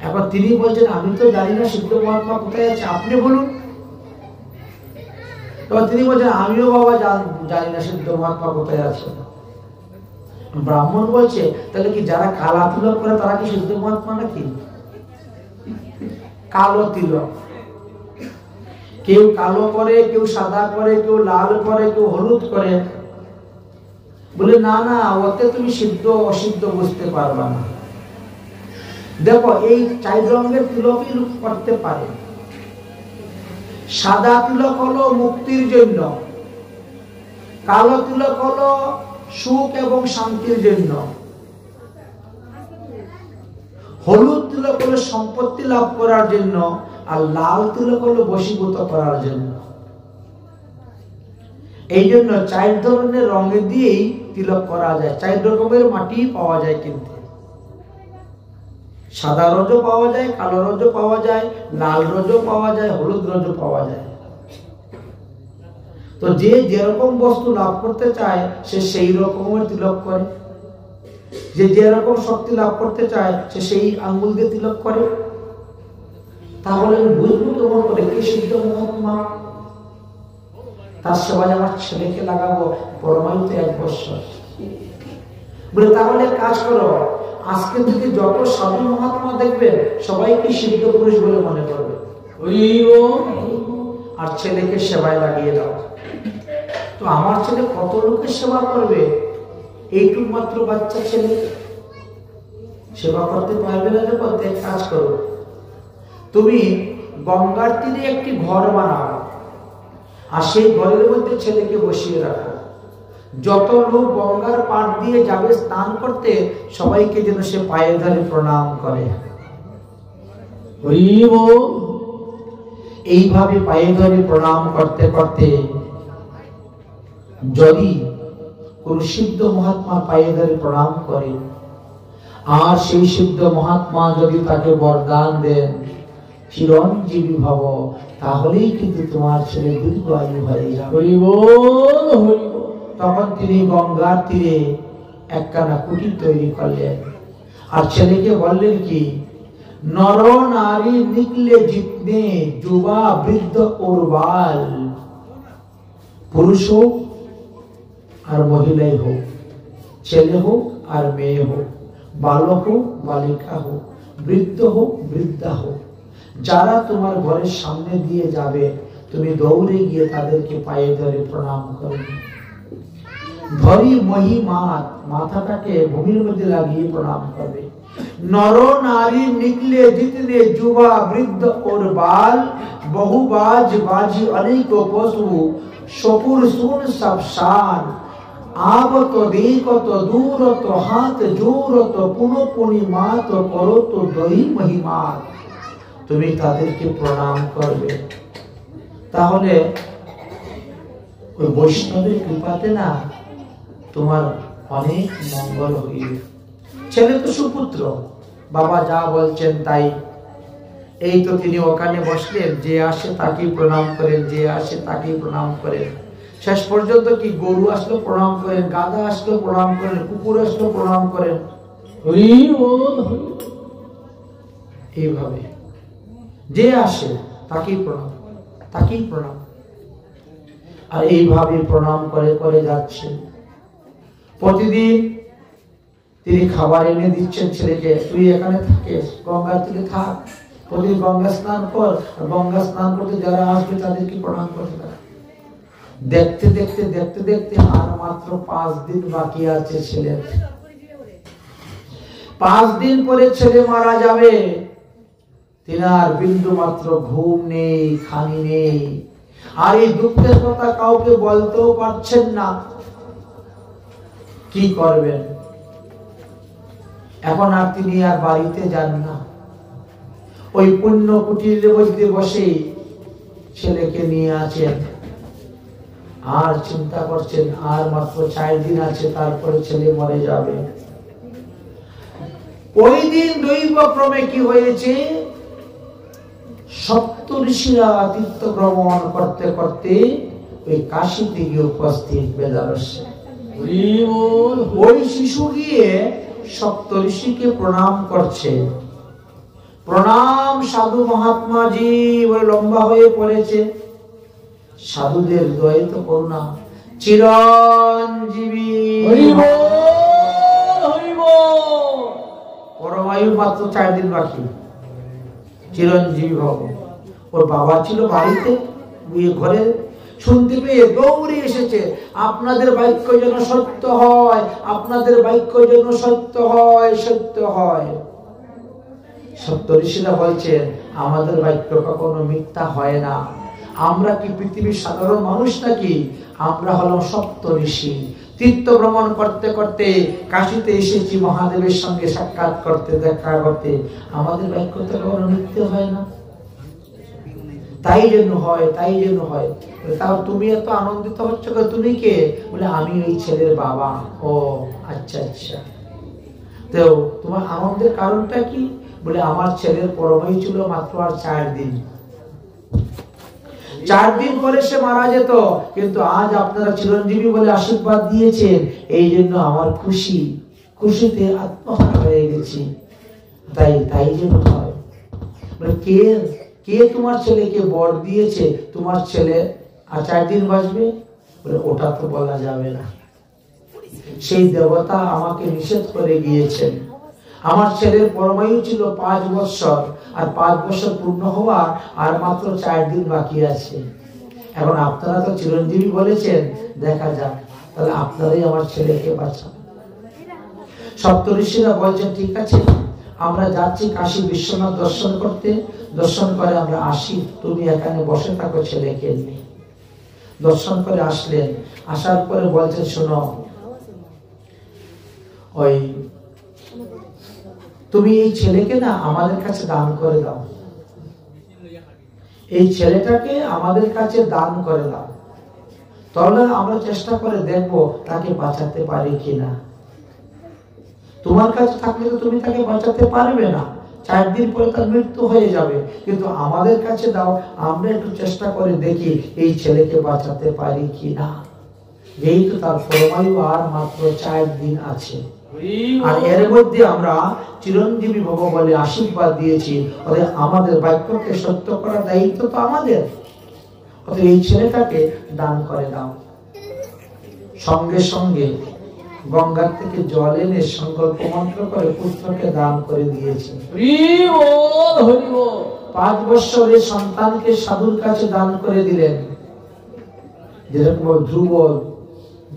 এখন তিনি বলছেন আমি তো জানি না সিদ্ধ মহাত্মা কোথায় আছে, আপনি বলুন। তখন তিনি বলছেন আমিও বাবা জানি না সিদ্ধ মহাত্মা কোথায় আছে। ব্রাহ্মণ বলছে তাহলে কি যারা কালা তিলক করে তারা কি সিদ্ধ মহাত্মা নাকি? কালো তিলক, কেউ কালো করে, কেউ সাদা করে, কেউ লাল করে, কেউ হলুদ করে। বলে না না, ওতে তুমি সিদ্ধ অসিদ্ধ বুঝতে পারবা না। দেখো এই 4 রঙের তিলকই করতে পারে। সাদা তিলক হলো মুক্তির জন্য, কালো তিলক হলো সুখ এবং শান্তির জন্য, হলুদ তিলক হলো সম্পত্তি লাভ করার জন্য, আর লাল তিলক হলো বশীভূত করার জন্য। এই জন্য 4 ধরনের রঙে দিয়েই তিলক করা যায়। 4 রকমের মাটি পাওয়া যায়, কিন্তু সাদা রজও পাওয়া যায়, কালো রজও পাওয়া যায়, লাল রজও পাওয়া যায়, হলুদ রজও পাওয়া যায়। তো যে যেরকম বস্তু লাভ করতে চায় সে সেই রকমের তিলক করে, যে যেরকম শক্তি লাভ করতে চায় সে সেই আঙ্গুল দিয়ে তিলক করে। তাহলে আমি বুঝবো কেমন করে কে সিদ্ধ মহাত্মা? তার সেবায় আমার ছেলেকে লাগাবো, পরমায়ুতে 1 বছর। বলে তাহলে কাজ করো, আজকে থেকে যত সাধু মহাত্মা দেখবেন সবাইকে সিদ্ধ পুরুষ বলে মনে করবে, আর ছেলেকে সেবায় লাগিয়ে দাও। তো আমার ছেলে কত লোকের সেবা করবে? এইটুক মাত্র বাচ্চা ছেলে সেবা করতে পারবে না। যখন এক কাজ করো, তুমি গঙ্গার তীরে একটি ঘর বানাও, আর সেই ঘরের মধ্যে ছেলেকে বসিয়ে রাখো। যত লোক গঙ্গার পাড় দিয়ে যাবে স্নান করতে, সবাইকে যেন সে পায়ে ধরে প্রণাম করে। এইভাবে পায়ে ধরে প্রণাম করতে করতে যদি কোন সিদ্ধ মহাত্মা পায়ে ধরে প্রণাম করে, আর সেই সিদ্ধ মহাত্মা যদি তাকে বরদান দেন চিরঞ্জীবী ভব, তাহলেই কিন্তু তোমার ছেলে দীর্ঘায়ু হয়ে যাবে। তখন তিনি গঙ্গার তীরে একখানা কুটির তৈরি করলেন, আর ছেলেকে বললেন কি, নর নারী নিকলে জিতনে, যুবা বৃদ্ধ ওরবাল, পুরুষ হোক আর মহিলাই হোক, ছেলে হোক আর মেয়ে হোক, বালক হোক বালিকা হোক, বৃদ্ধ হোক বৃদ্ধা হোক, যারা তোমার ঘরের সামনে দিয়ে যাবে তুমি দৌড়ে গিয়ে তাদেরকে পায়ে ধরে প্রণাম করবে। ধরি মহিমাত, মাথাটাকে ভূমির মধ্যে লাগিয়ে প্রণাম করবে। নর নারী নিকলে জিতনে, যুবা বৃদ্ধ ওর বাল, বহুবাজ বাজি অনেক পশু, সপুর সুন সব শান, আবত দেখত দূরত হাত জোরত, পুনঃপুনি মাত করত দই মহিমাত। তুমি তাদেরকে প্রণাম করবে। তাহলে ওই বৈষ্ণবের কৃপাতে না তোমার অনেক মঙ্গল হইবে। ছেলে তো সুপুত্র, বাবা যা বলছেন তাই। এই তো তিনি ওখানে বসলেন, যে আসে তাকেই প্রণাম করেন, যে আসে তাকেই প্রণাম করেন। শেষ পর্যন্ত কি গরু আসলো প্রণাম করেন, গাধা আসলো প্রণাম করেন, কুকুর আসলো প্রণাম করেন। এইভাবে যে আসে তাকেই প্রণাম, তাকেই প্রণাম। আর এইভাবে প্রণাম করে করে যাচ্ছেন। প্রতিদিন তিনি খাবার এনে দিচ্ছেন ছেলেকে, তুই এখানে থাকিস, গঙ্গার তীরে থাক, প্রতিদিন গঙ্গা স্নান কর, আর গঙ্গা স্নান করতে যারা আসবে তাদেরকে প্রণাম করতে থাক। দেখতে দেখতে দেখতে দেখতে আর মাত্র 5 দিন বাকি আছে ছেলের। 5 দিন পরে ছেলে মারা যাবে। তিনার বিন্দু মাত্র ঘুম নেই, খানি নেই, আর এই দুঃখের কথা কাউকে বলতেও পারছেন না, কি করবেন? এখন আর তিনি আর বাড়িতে যান না, ওই পুণ্য কুটিরের মধ্যে বসে ছেলেকে নিয়ে আছেন, আর চিন্তা করছেন আর মাত্র 4 দিন আছে, তারপরে ছেলে মরে যাবে। ওই দিন দৈবক্রমে কি হয়েছে, সপ্তর্ষিরা তীর্থ ভ্রমণ করতে করতে ওই কাশীতে গিয়ে উপস্থিত বেদারসে। ওই শিশু গিয়ে সপ্তর্ষিকে প্রণাম করছে। প্রণাম সাধু মহাত্মা জি, বলে লম্বা হয়ে পড়েছে। সাধুদের হৃদয়ে তো করুণা, চিরঞ্জীবী পরমায়ু মাত্র 4 দিন বাকি, চিরঞ্জীবী ভব। ওর বাবা ছিল বাড়িতে, ঘরে শুনতে পেয়ে দৌড়ে এসেছে, আপনাদের বাক্য যেন সত্য হয়, আপনাদের বাক্য যেন সত্য হয়, সত্য হয়। সপ্তর্ষিরা বলছেন, আমাদের বাক্য কখনো মিথ্যা হয় না। আমরা কি পৃথিবীর সাধারণ মানুষ নাকি? আমরা হলাম সপ্তর্ষি। তীর্থ ভ্রমণ করতে করতে কাশীতে এসেছি মহাদেবের সঙ্গে সাক্ষাৎ করতে, দেখা করতে। আমাদের বাক্য তো কখনো মিথ্যে হয় না, তাই জন্য হয়, তাই জন্য হয়। তাও তুমি এত আনন্দিত হচ্ছ, তুমি কে? বলে আমি ওই ছেলের বাবা। ও আচ্ছা আচ্ছা, তো তোমার আনন্দের কারণটা কি? বলে আমার ছেলের পরমায়ু ছিল মাত্র আর 4 দিন, 4 দিন পরে সে মারা যেত, কিন্তু আজ আপনারা চিরঞ্জীবী বলে আশীর্বাদ দিয়েছেন, এই জন্য আমার খুশি, খুশিতে আত্মহারা হয়ে গেছি, তাই জন্য হয়। বলে কে কে তোমার ছেলেকে বর দিয়েছে তোমার ছেলে আর 4 দিন বাঁচবে? বলে ওটা তো বলা যাবে না, সেই দেবতা আমাকে নিষেধ করে গিয়েছেন। আমার ছেলের পরমায়ু ছিল 5 বছর, আর 5 বছর পূর্ণ হওয়ার আর মাত্র 4 দিন বাকি আছে। এখন আপনারা তো চিরঞ্জীবী বলেছেন, দেখা যাক তাহলে আপনারাই আমার ছেলেকে বাঁচান। সপ্তর্ষিরা বলছেন, ঠিক আছে, আমরা যাচ্ছি কাশী বিশ্বনাথ দর্শন করতে, দর্শন করে আমরা আসি, তুমি এখানে বসে থাকো ছেলেকে নিয়ে। দর্শন করে আসলেন, আসার পরে বলছেন, শোনো, ওই তুমি এই ছেলেকে না আমাদের কাছে দান করে দাও, এই ছেলেটাকে আমাদের কাছে দান করে দাও, তাহলে আমরা চেষ্টা করে দেখবো তাকে বাঁচাতে পারি কিনা। তোমার কাছে থাকলে তো তুমি তাকে বাঁচাতে পারবে না, 4 দিন পরে তার মৃত্যু হয়ে যাবে, কিন্তু আমাদের কাছে দাও, আমরা একটু চেষ্টা করে দেখি এই ছেলেকে বাঁচাতে পারি কিনা। যেহেতু তার পরমায়ু আর মাত্র 4 দিন আছে, আর এর মধ্যে আমরা চিরঞ্জীবী ভব বলে আশীর্বাদ দিয়েছি, আমাদের বাক্যকে সত্য করার দায়িত্ব তো আমাদের, এই ছেলেটাকে দান করে দাও। সঙ্গে সঙ্গে গঙ্গার থেকে জল এনে সংকল্প মন্ত্র করে পুত্রকে দান করে দিয়েছে। 5 বছরের সন্তানকে সাধুর কাছে দান করে দিলেন, যেরকম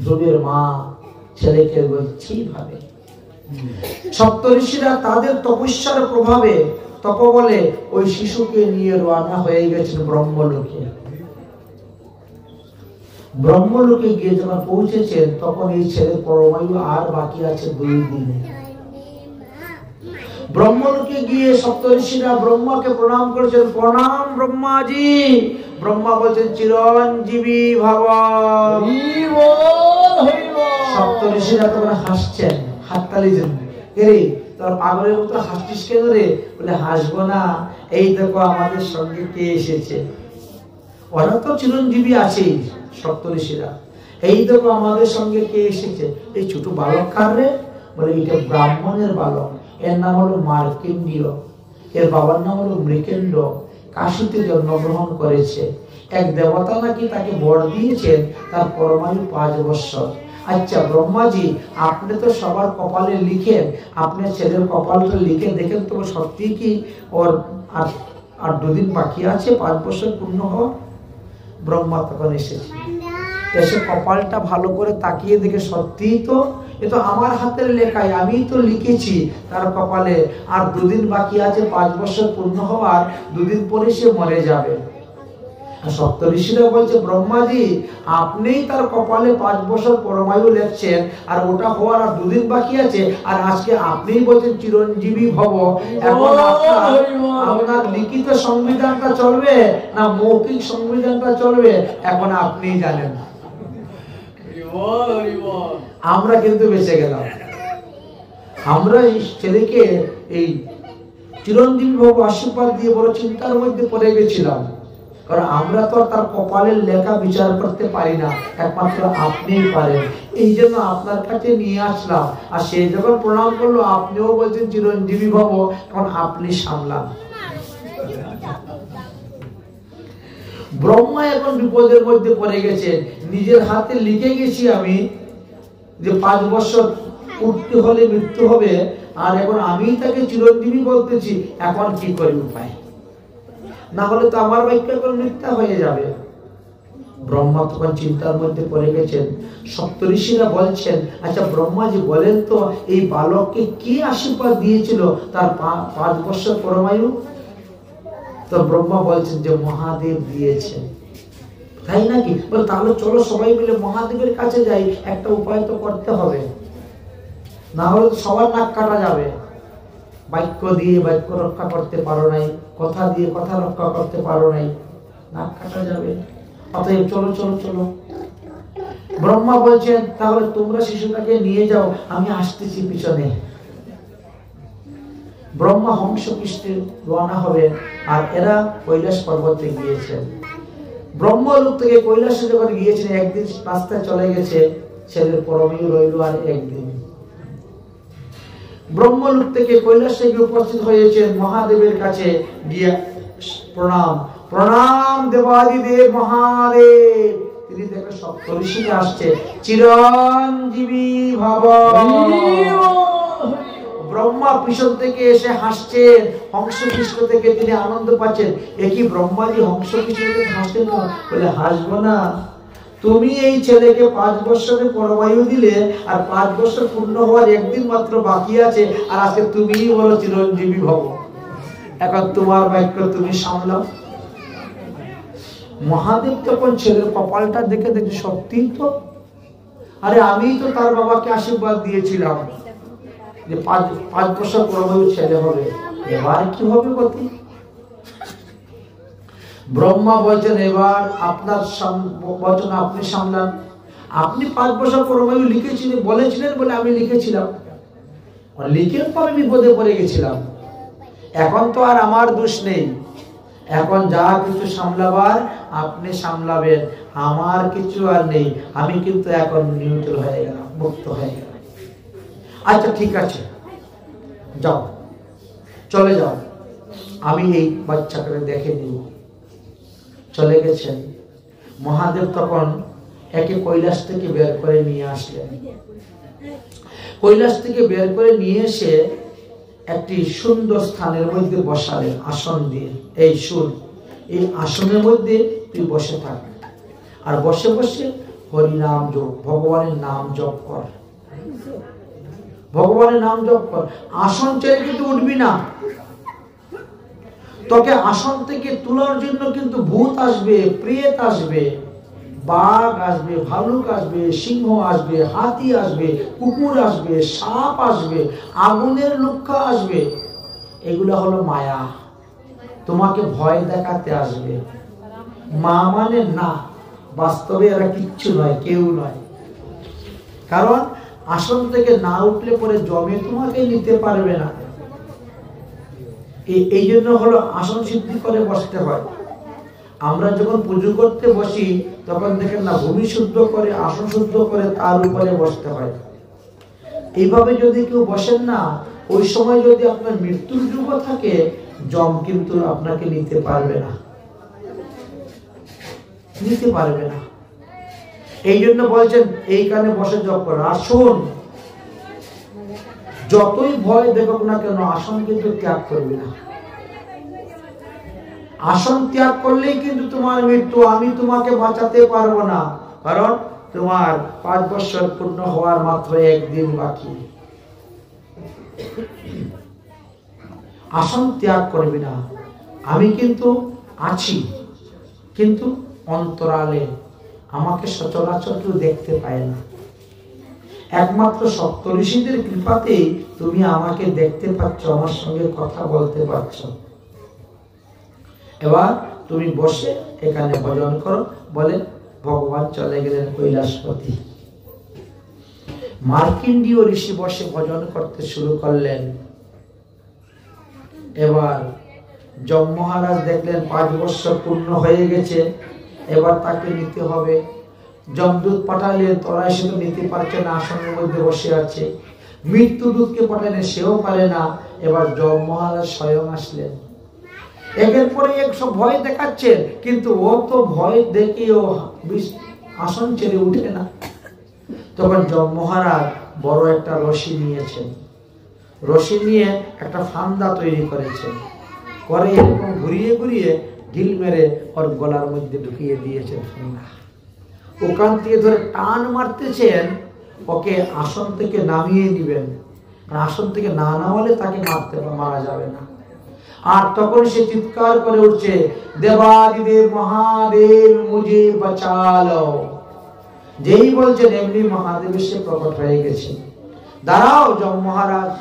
ধ্রুবের মা ছেলেকে বলছি ভাবে। সপ্তর্ষিরা তাদের তপস্যার প্রভাবে, তপবলে ওই শিশুকে নিয়ে রওনা হয়ে গেছেন ব্রহ্মলোকে। ব্রহ্মলোকে গিয়ে যখন পৌঁছেছেন, তখন এই ছেলের পরমায়ু আর বাকি আছে 2 দিন। ব্রহ্মলোকে গিয়ে সপ্তর্ষিরা ব্রহ্মাকে প্রণাম করেছেন, প্রণাম ব্রহ্মাজি। ব্রহ্মা বলছেন, চিরঞ্জীবী ভব। সপ্তর্ষিরা তখন হাসছেন, হাততালি দেন, এরে তোর পাগলের মতো হাসছিস কেন রে? বলে হাসবো না, এই দেখো আমাদের সঙ্গে কে এসেছে। ওরা তো চিরঞ্জীবী আছেই সপ্তর্ষিরা, এই দেখো আমাদের সঙ্গে কে এসেছে। এই ছোট বালক কার রে? বলে এটা ব্রাহ্মণের বালক, এর নাম হলো মার্কেন্ডীয়, এর বাবার নাম হলো মৃকেন্ড, কাশীতে জন্মগ্রহণ করেছে। এক দেবতা নাকি তাকে বর দিয়েছেন, তার পরমায়ু 5 বছর। আচ্ছা ব্রহ্মাজি, আপনি তো সবার কপালে লিখেন, আপনার ছেলের কপালটা লিখে দেখেন তো সত্যি কি ওর আর 2 দিন বাকি আছে 5 বছর পূর্ণ হওয়া? ব্রহ্মা তখন এসেছে, এসে কপালটা ভালো করে তাকিয়ে দেখে সত্যিই তো, এ তো আমার হাতের লেখাই, আমি তো লিখেছি তার কপালে আর 2 দিন বাকি আছে 5 বছর পূর্ণ হওয়ার, 2 দিন পরে সে মরে যাবে। সপ্তঋষিরা বলছে ব্রহ্মাজি আপনিই তার কপালে 5 বছর পরমায়ু লেখছেন, আর ওটা হওয়ার আর 2 দিন বাকি আছে, আর আজকে আপনিই বলছেন চিরঞ্জীবী ভব। এখন আপনার লিখিত সংবিধানটা চলবে না মৌখিক সংবিধানটা চলবে, এখন আপনিই জানেন। আমরা কিন্তু বেঁচে গেলাম। আমরা এই ছেলেকে এই চিরঞ্জীবী ভব আশীর্বাদ দিয়ে বড় চিন্তার মধ্যে পড়ে গেছিলাম, কারণ আমরা তো তার কপালের লেখা বিচার করতে পারি না, একমাত্র আপনিই পারেন। এই জন্য আপনার কাছে নিয়ে আসলাম। আর সে যখন প্রণাম করলো, আপনিও বলছেন চিরঞ্জীবী ভব, এখন আপনি সামলান। ব্রহ্মা এখন বিপদের মধ্যে পড়ে গেছে। নিজের হাতে লিখে গেছি আমি যে 5 বছর উঠতে হলে মৃত্যু হবে, আর এখন আমি তাকে চিরঞ্জীবী বলতেছি, এখন কি করি উপায়? না হলে তো আমার বাক্য এখন মিথ্যা হয়ে যাবে। ব্রহ্মা তখন চিন্তার মধ্যে পড়ে গেছেন। সপ্তঋষিরা বলছেন, আচ্ছা ব্রহ্মাজি বলেন তো, এই বালককে কি আশীর্বাদ দিয়েছিল তার 5 বছর পরমায়ু? তো ব্রহ্মা বলছেন যে মহাদেব দিয়েছেন। তাই নাকি? তাহলে চলো সবাই মিলে মহাদেবের কাছে যাই, একটা উপায় তো করতে হবে, না হলে সবার নাক কাটা যাবে। বাক্য দিয়ে বাক্য রক্ষা করতে পারো নাই, কথা দিয়ে কথা রক্ষা করতে পারো নাই, নাক কাটা যাবে। অতএব চলো চলো চলো। ব্রহ্মা বলছেন তাহলে তোমরা শিশুটাকে নিয়ে যাও, আমি আসতেছি পিছনে। ব্রহ্মা হংস পৃষ্ঠে রওনা হবে, আর এরা কৈলাস পর্বতে গিয়েছেন। ব্রহ্মলোক থেকে কৈলাসে যখন গিয়েছেন, একদিন রাস্তায় চলে গেছে, ছেলের পরমায়ু রইল আর একদিন। ব্রহ্মলোক থেকে কৈলাসে গিয়ে উপস্থিত হয়েছেন মহাদেবের কাছে গিয়ে প্রণাম, প্রণাম দেবাদিদেব মহাদেব। তিনি দেখে সপ্তঋষিরা আসছে, চিরঞ্জীবী ভব। ব্রহ্মা পিছন থেকে এসে হাসছেন, হংস কৃষ্ণ থেকে তিনি আনন্দ পাচ্ছেন। একই ব্রহ্মাজি হংস কৃষ্ণ থেকে হাসছেন না? বলে হাসবো না, তুমি এই ছেলেকে 5 বছরের পরমায়ু দিলে, আর 5 বছর পূর্ণ হওয়ার একদিন মাত্র বাকি আছে, আর আজকে তুমিই বলো চিরঞ্জীবী ভব। এখন তোমার বাক্য তুমি সামলাও। মহাদেব তখন ছেলের কপালটা দেখে দেখে, সত্যি তো, আরে আমি তো তার বাবাকে আশীর্বাদ দিয়েছিলাম যে 5 বছর পরমায়ু ছেলে হবে, এবার কি হবে গতি? ব্রহ্মা বলছেন এবার আপনার বচন আপনি সামলান। আপনি 5 বছর পরমায়ু লিখেছিলেন, বলেছিলেন বলে আমি লিখেছিলাম, লিখে তো আমি বিপদে পড়ে গেছিলাম। এখন তো আর আমার দোষ নেই, এখন যা কিছু সামলাবার আপনি সামলাবেন, আমার কিছু আর নেই। আমি কিন্তু এখন নিউট্রাল হয়ে গেলাম, মুক্ত হয়ে গেলাম। আচ্ছা ঠিক আছে, যাও, চলে যাও, আমি এই বাচ্চাকে দেখে নিব। চলে গেছেন। মহাদেব তখন একে কৈলাস থেকে বের করে নিয়ে আসলেন। কৈলাস থেকে বের করে নিয়ে এসে একটি সুন্দর স্থানের মধ্যে বসালেন, আসন দিয়ে। এই শুন, এই আসনের মধ্যে তুই বসে থাক, আর বসে বসে হরিনাম জপ, ভগবানের নাম জপ কর, ভগবানের নাম জপ কর। আসন ছেড়ে কিন্তু উঠবি না। তোকে আসন থেকে তোলার জন্য কিন্তু ভূত আসবে, প্রেত আসবে, বাঘ আসবে, ভালুক আসবে, সিংহ আসবে, হাতি আসবে, কুকুর আসবে, সাপ আসবে, আগুনের লুক্কা আসবে। এগুলো হলো মায়া, তোমাকে ভয় দেখাতে আসবে। মা মানে না, বাস্তবে এরা কিচ্ছু নয়, কেউ নয়। কারণ আসন থেকে না উঠলে পরে জমে তোমাকে নিতে পারবে না। এই জন্য হলো আসন সিদ্ধি করে বসতে হয়। আমরা যখন পুজো করতে বসি তখন দেখেন না, ভূমি শুদ্ধ করে, আসন শুদ্ধ করে, তার উপরে বসতে হয়। এইভাবে যদি কেউ বসেন না, ওই সময় যদি আপনার মৃত্যুর যুগ থাকে, জম কিন্তু আপনাকে নিতে পারবে না, নিতে পারবে না। এই জন্য বলছেন এইখানে বসে জপ করো। আর শুন, যতই ভয় দেখুক না কেন, আসন কিন্তু ত্যাগ করবে না। আসন ত্যাগ করলেই কিন্তু তোমার মৃত্যু। আমি তোমাকে বাঁচাতে পারবো না, কারণ তোমার 5 বছর পূর্ণ হওয়ার মাত্র একদিন বাকি। আসন ত্যাগ করবে না, আমি কিন্তু আছি, কিন্তু অন্তরালে আমাকে সচরাচর কেউ দেখতে পায় না। একমাত্র সপ্তঋষিদের কৃপাতেই তুমি আমাকে দেখতে পাচ্ছ, আমার সঙ্গে কথা বলতে পারছো। এবার তুমি বসে এখানে ভজন করো। বলে ভগবান চলে গেলেন কৈলাসপতি। মার্কণ্ডেয় ঋষি বসে ভজন করতে শুরু করলেন। এবার যম মহারাজ দেখলেন 5 বছর পূর্ণ হয়ে গেছে, এবার তাকে নিতে হবে। যমদূত পাঠালেন, তোরাই সে তো নিতে পারছে না, আসনের মধ্যে বসে আছে। মৃত্যুদূতকে পাঠালেন, সেও পারে না। এবার যম মহারাজ স্বয়ং আসলেন। একের পরে এক সব ভয় দেখাচ্ছেন, কিন্তু ও তো ভয় দেখেও আসন ছেড়ে উঠে না। তখন যম মহারাজ বড় একটা রশি নিয়েছেন। রশি নিয়ে একটা ফান্দা তৈরি করেছেন, করে এরকম ঘুরিয়ে ঘুরিয়ে ঢিল মেরে ওর গলার মধ্যে ঢুকিয়ে দিয়েছেন ফান্দা। ওখান থেকে ধরে টান মারতেছেন, ওকে আসন থেকে নামিয়ে দিবেন। আসন থেকে না নামালে তাকে মারা যাবে না। আর তখন সে চিৎকার করে উঠছে, দেবাদিদেব মহাদেব মুঝে বাঁচালো। যেই বলছেন এমনি মহাদেব সে প্রকট হয়ে গেছে। দাঁড়াও যম মহারাজ,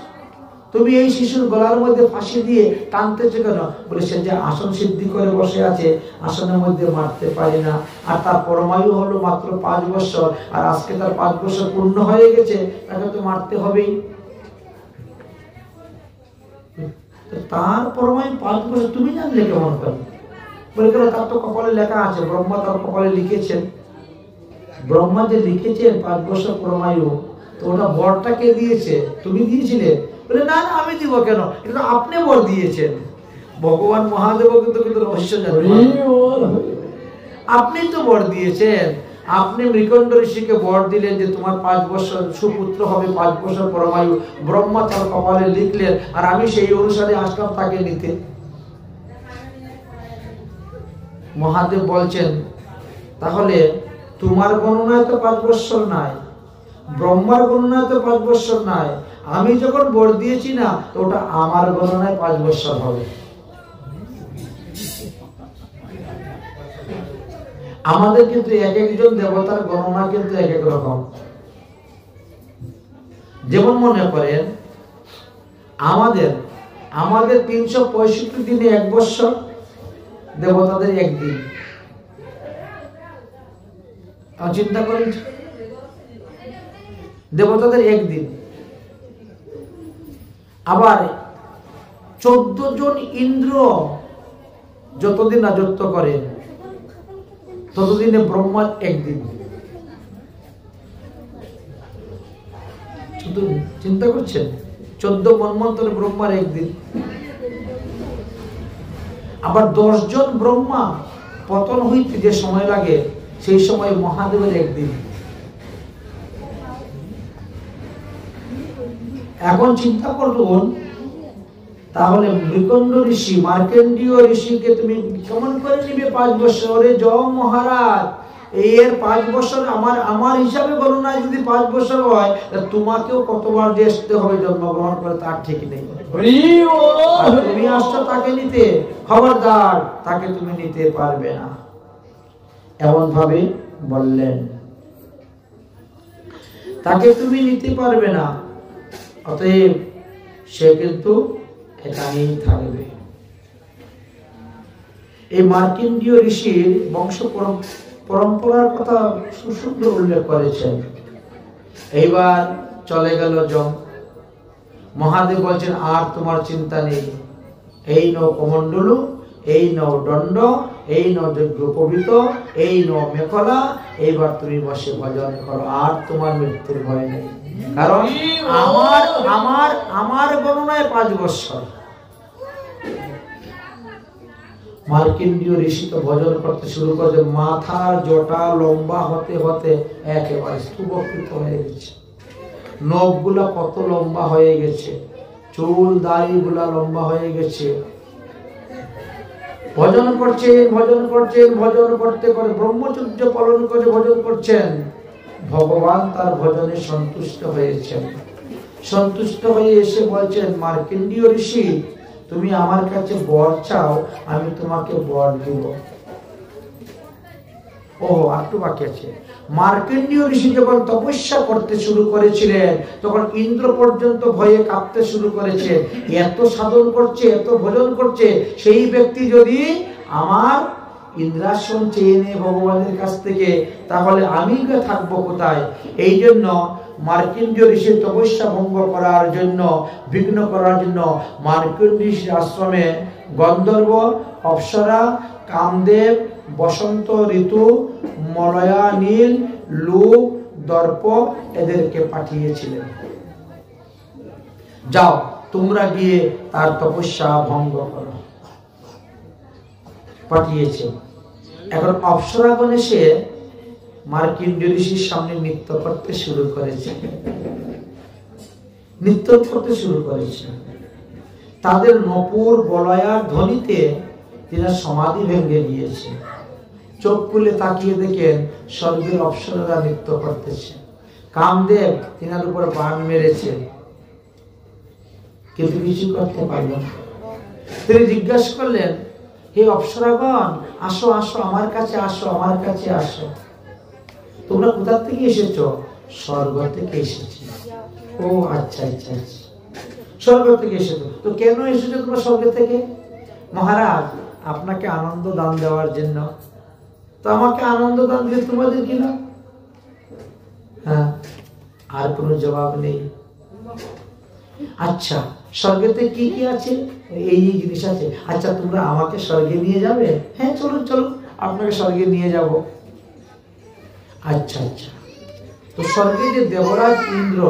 তুমি এই শিশুর গলার মধ্যে ফাঁসি দিয়ে টানতেছো কেন? বলে সে যে আসন সিদ্ধি করে বসে আছে, আসনের মধ্যে মারতে পারি না। আর তার পরমায়ু হলো মাত্র 5 বছর, আর আজকে তার 5 বছর পূর্ণ হয়ে গেছে, তাকে তো মারতে হবেই। তার পরমায়ু 5 বছর তুমি জানলে কেমন করে? বলে কেন, তার তো কপালে লেখা আছে, ব্রহ্মা তার কপালে লিখেছেন। ব্রহ্মা যে লিখেছেন 5 বছর পরমায়ু, তো ওটা বরটা কে দিয়েছে? তুমি দিয়েছিলে? বলে না না, আমি দিব কেন, এটা আপনি বর দিয়েছেন। ভগবান মহাদেব কিন্তু রহস্য জানেন, আপনি তো বর দিয়েছেন। আপনি মৃকণ্ড ঋষিকে বর দিলেন যে তোমার 5 বছর সুপুত্র হবে, 5 বছর পরমায়ু। ব্রহ্মা তার কপালে লিখলেন, আর আমি সেই অনুসারে আসলাম তাকে নিতে। মহাদেব বলছেন, তাহলে তোমার গণনায় তো 5 বছর নাই, ব্রহ্মার গণনায় তো 5 বছর নাই। আমি যখন বর দিয়েছি না, তো ওটা আমার গণনায় 5 বছর হবে। আমাদের কিন্তু এক একজন দেবতার গণনা কিন্তু এক এক রকম। যেমন মনে করেন আমাদের 365 দিনে 1 বছর, দেবতাদের 1 দিন। চিন্তা করেন, দেবতাদের 1 দিন। আবার 14 জন ইন্দ্র যতদিন রাজত্ব করেন, ততদিনে ব্রহ্মার 1 দিন। চিন্তা করছেন, 14 মন্বন্তরে ব্রহ্মার 1 দিন। আবার 10 জন ব্রহ্মা পতন হইতে যে সময় লাগে, সেই সময় মহাদেবের 1 দিন। এখন চিন্তা করুন, তাহলে মৃকণ্ড ঋষি, মার্কণ্ডেয় ঋষিকে তুমি কেমন করে নিবে 5 বছরে? যম মহারাজ, এর 5 বছর আমার হিসাবে গণনায় যদি 5 বছর হয়, তোমাকেও কতবার যে আসতে হবে জন্মগ্রহণ করে তার ঠিক নেই। তুমি আসছো তাকে নিতে, খবরদার তাকে তুমি নিতে পারবে না, এমন ভাবে বললেন। তাকে তুমি নিতে পারবে না, অতএব সে কিন্তু এখানেই থাকবে। এই মার্কণ্ডেয় ঋষির বংশ পরম্পরার কথা সুন্দর উল্লেখ করেছেন। এইবার চলে গেল যম। মহাদেব বলছেন, আর তোমার চিন্তা নেই, এই নও কমণ্ডলু, এই নও দণ্ড, এই নও যজ্ঞোপবীত, এই নও মেখলা। এইবার তুমি বসে ভজন করো, আর তোমার মৃত্যুর ভয় নেই। কারণ আমার গণনায় 5 বছর। মার্কণ্ডেয় ঋষি তো ভজন করতে শুরু করেছে, মাথার জটা লম্বা হতে হতে একেবারে স্থূপকৃত হয়ে গেছে। নখগুলা কত লম্বা হয়ে গেছে, চুল দাড়ি গুলা লম্বা হয়ে গেছে। ভজন করছেন, ভজন করছেন, ভজন করতে করে ব্রহ্মচর্য পালন করে ভজন করছেন। ভগবান তার ভজনে সন্তুষ্ট হয়েছেন। সন্তুষ্ট হয়ে এসে বলছেন, মার্কণ্ডেয় ঋষি, তুমি আমার কাছে বর চাও, আমি তোমাকে বর দিব। ও একটু বাকি আছে। মার্কণ্ডেয় ঋষি যখন তপস্যা করতে শুরু করেছিলেন তখন ইন্দ্র পর্যন্ত ভয়ে কাঁপতে শুরু করেছে। এত সাধন করছে, এত ভজন করছে, সেই ব্যক্তি যদি আমার ইন্দ্রাসন চেয়ে নেয় ভগবানের কাছ থেকে, তাহলে আমি থাকবো কোথায়? এই জন্য মার্কণ্ডেয় ঋষির তপস্যা ভঙ্গ করার জন্য, বিঘ্ন করার জন্য মার্কণ্ডেয় ঋষির আশ্রমে গন্ধর্ব, অপ্সরা, কামদেব, বসন্ত ঋতু, মলয়া নীল, লুক, দর্প এদেরকে পাঠিয়েছিলেন, যাও তোমরা গিয়ে তার তপস্যা ভঙ্গ করো। পাঠিয়েছে। এখন অপ্সরাগণ এসে মার্কণ্ডেয় ঋষির সামনে নৃত্য করতে শুরু করেছে, নৃত্য করতে শুরু করেছে। তাদের নপুর বলয়ার ধ্বনিতে তিনি সমাধি ভেঙে দিয়েছে। চোখ খুলে তাকিয়ে দেখেন স্বর্গের অপ্সরারা নৃত্য করতেছে। কামদেব তিনার উপর বাণ মেরেছে, কিন্তু কিছু করতে পারলেন না। তিনি জিজ্ঞাসা করলেন, হে অপ্সরাগণ, আসো আসো, আমার কাছে আসো, আমার কাছে আসো। তোমরা কোথা থেকে এসেছো? স্বর্গ থেকে এসেছি। ও আচ্ছা আচ্ছা আচ্ছা, স্বর্গ থেকে এসেছো। তো কেন এসেছো তোমরা স্বর্গ থেকে? মহারাজ, আপনাকে আনন্দ দান দেওয়ার জন্য। তো আমাকে আনন্দ দান দিলে তোমাদের কি না? হ্যাঁ, আর কোনো জবাব নেই। আচ্ছা, স্বর্গেতে কি কি আছে? এই জিনিস আছে। আচ্ছা, তোমরা আমাকে স্বর্গে নিয়ে যাবে? হ্যাঁ, চলুন চলুন, আপনাকে স্বর্গে নিয়ে যাব। আচ্ছা আচ্ছা। তো স্বর্গে যে দেবরাজ ইন্দ্র,